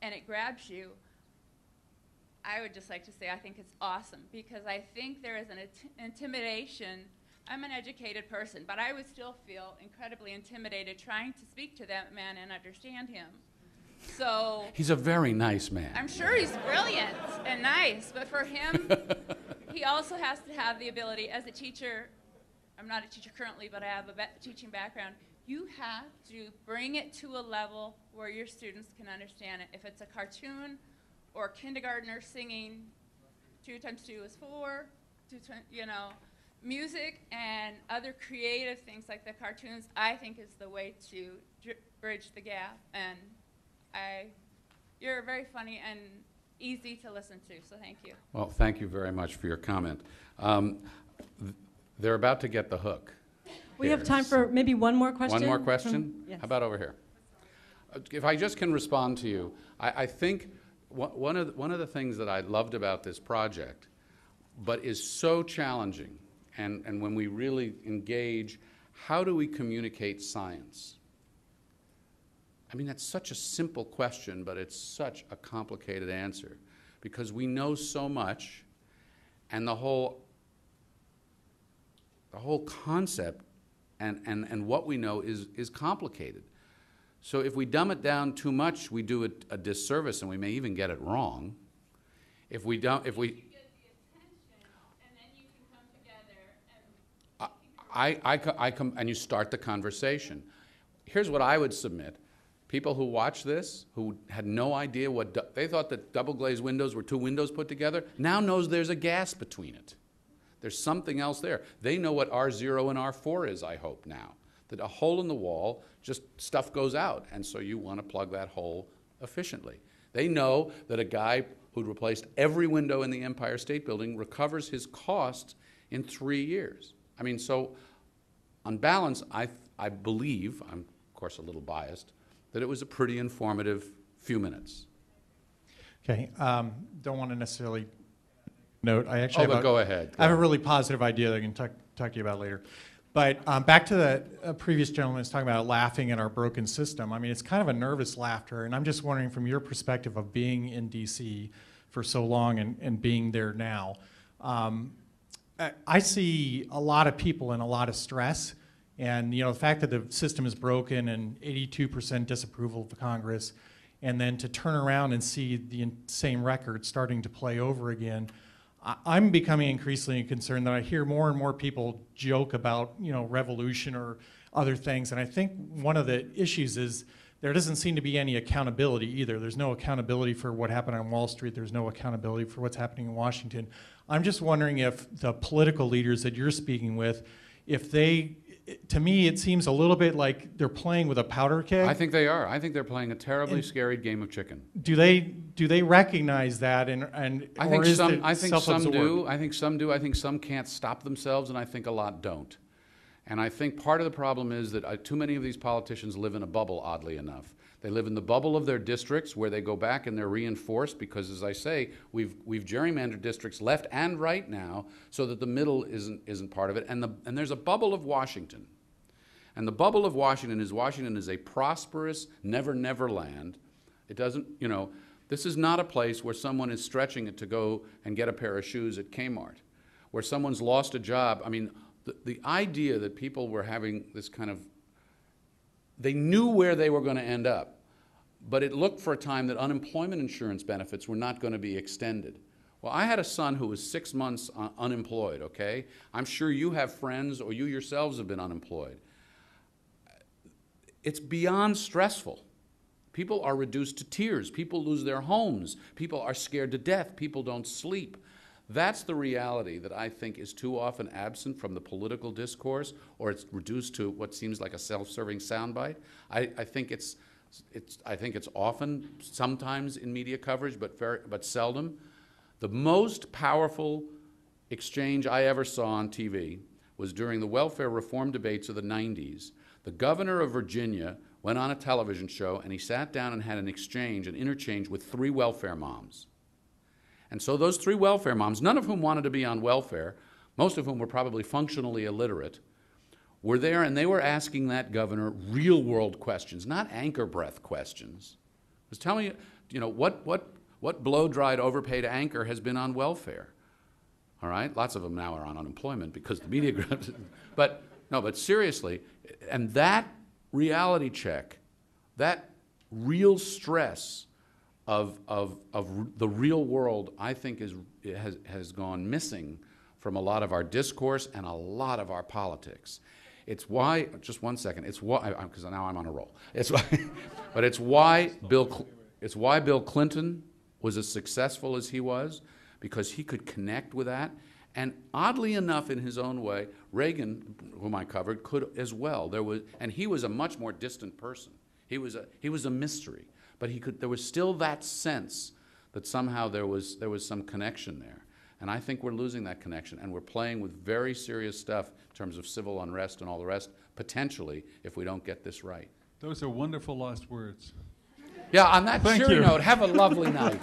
and it grabs you, I would just like to say I think it's awesome, because I think there is an intimidation. I'm an educated person, but I would still feel incredibly intimidated trying to speak to that man and understand him. So He's a very nice man. I'm sure he's brilliant and nice, but for him, he also has to have the ability as a teacher. I'm not a teacher currently, but I have a teaching background. You have to bring it to a level where your students can understand it. If it's a cartoon or a kindergartner singing 2 times 2 is 4, music and other creative things like the cartoons, I think is the way to bridge the gap. And you're very funny and easy to listen to, so thank you. Well, thank you very much for your comment. They're about to get the hook. We have time for maybe one more question. One more question? Yes. How about over here? If I just can respond to you, I think one of the things that I loved about this project, but is so challenging, and when we really engage, how do we communicate science? I mean, that's such a simple question, but it's such a complicated answer, because we know so much, and the whole concept and what we know is complicated. So if we dumb it down too much, we do it a disservice, and we may even get it wrong. If we don't, I come and you start the conversation. Here's what I would submit. People who watch this, who had no idea they thought that double glazed windows were 2 windows put together, now knows there's a gas between it. There's something else there. They know what R0 and R4 is, I hope now. That a hole in the wall, just stuff goes out, and so you want to plug that hole efficiently. They know that a guy who replaced every window in the Empire State Building recovers his costs in 3 years. I mean, so on balance, I believe, I'm of course a little biased, that it was a pretty informative few minutes. Okay, don't want to necessarily note. I actually but go ahead. I have a really positive idea that I can talk to you about later. But back to the previous gentleman was talking about laughing at our broken system. I mean, it's kind of a nervous laughter, and I'm just wondering from your perspective of being in D.C. for so long and being there now, I see a lot of people in a lot of stress, and the fact that the system is broken and 82% disapproval of the Congress, and then to turn around and see the same record starting to play over again, I'm becoming increasingly concerned that I hear more and more people joke about, revolution or other things. And I think one of the issues is there doesn't seem to be any accountability either. There's no accountability for what happened on Wall Street. There's no accountability for what's happening in Washington. I'm just wondering if the political leaders that you're speaking with, if they, to me, it seems a little bit like they're playing with a powder keg. I think they are. I think they're playing a terribly scary game of chicken. Do they recognize that and I think or is some it I think some self-absorbed? do. I think some do. I think some can't stop themselves, and I think a lot don't. And I think part of the problem is that too many of these politicians live in a bubble, oddly enough. They live in the bubble of their districts where they go back and they're reinforced because, as I say, we've gerrymandered districts left and right now so that the middle isn't part of it. And there's a bubble of Washington. And the bubble of Washington is a prosperous never land. It doesn't, this is not a place where someone is stretching it to go and get a pair of shoes at Kmart, where someone's lost a job. I mean, the idea that people were having this kind of, they knew where they were going to end up, but it looked for a time that unemployment insurance benefits were not going to be extended. Well, I had a son who was 6 months unemployed, okay? I'm sure you have friends or you yourselves have been unemployed. It's beyond stressful. People are reduced to tears. People lose their homes. People are scared to death. People don't sleep. That's the reality that I think is too often absent from the political discourse, or it's reduced to what seems like a self-serving soundbite. I think it's often, sometimes in media coverage, but seldom. The most powerful exchange I ever saw on TV was during the welfare reform debates of the 90s. The governor of Virginia went on a television show and he sat down and had an interchange with 3 welfare moms. And so those 3 welfare moms, none of whom wanted to be on welfare, most of whom were probably functionally illiterate, were there and they were asking that governor real world questions, not anchor breath questions. It was telling you, what blow-dried overpaid anchor has been on welfare? All right, lots of them now are on unemployment because the media, but seriously, and that reality check, that real stress of the real world, I think has gone missing from a lot of our discourse and a lot of our politics. It's why, just one second, it's why, because now I'm on a roll. It's why Bill Clinton was as successful as he was, because he could connect with that. And oddly enough, in his own way, Reagan, whom I covered, could as well. And he was a much more distant person. He was a mystery, but there was still that sense that somehow there was some connection there. And I think we're losing that connection, and we're playing with very serious stuff in terms of civil unrest and all the rest, potentially, if we don't get this right. Those are wonderful last words. Yeah, on that Thank cheery you. note, have a lovely night.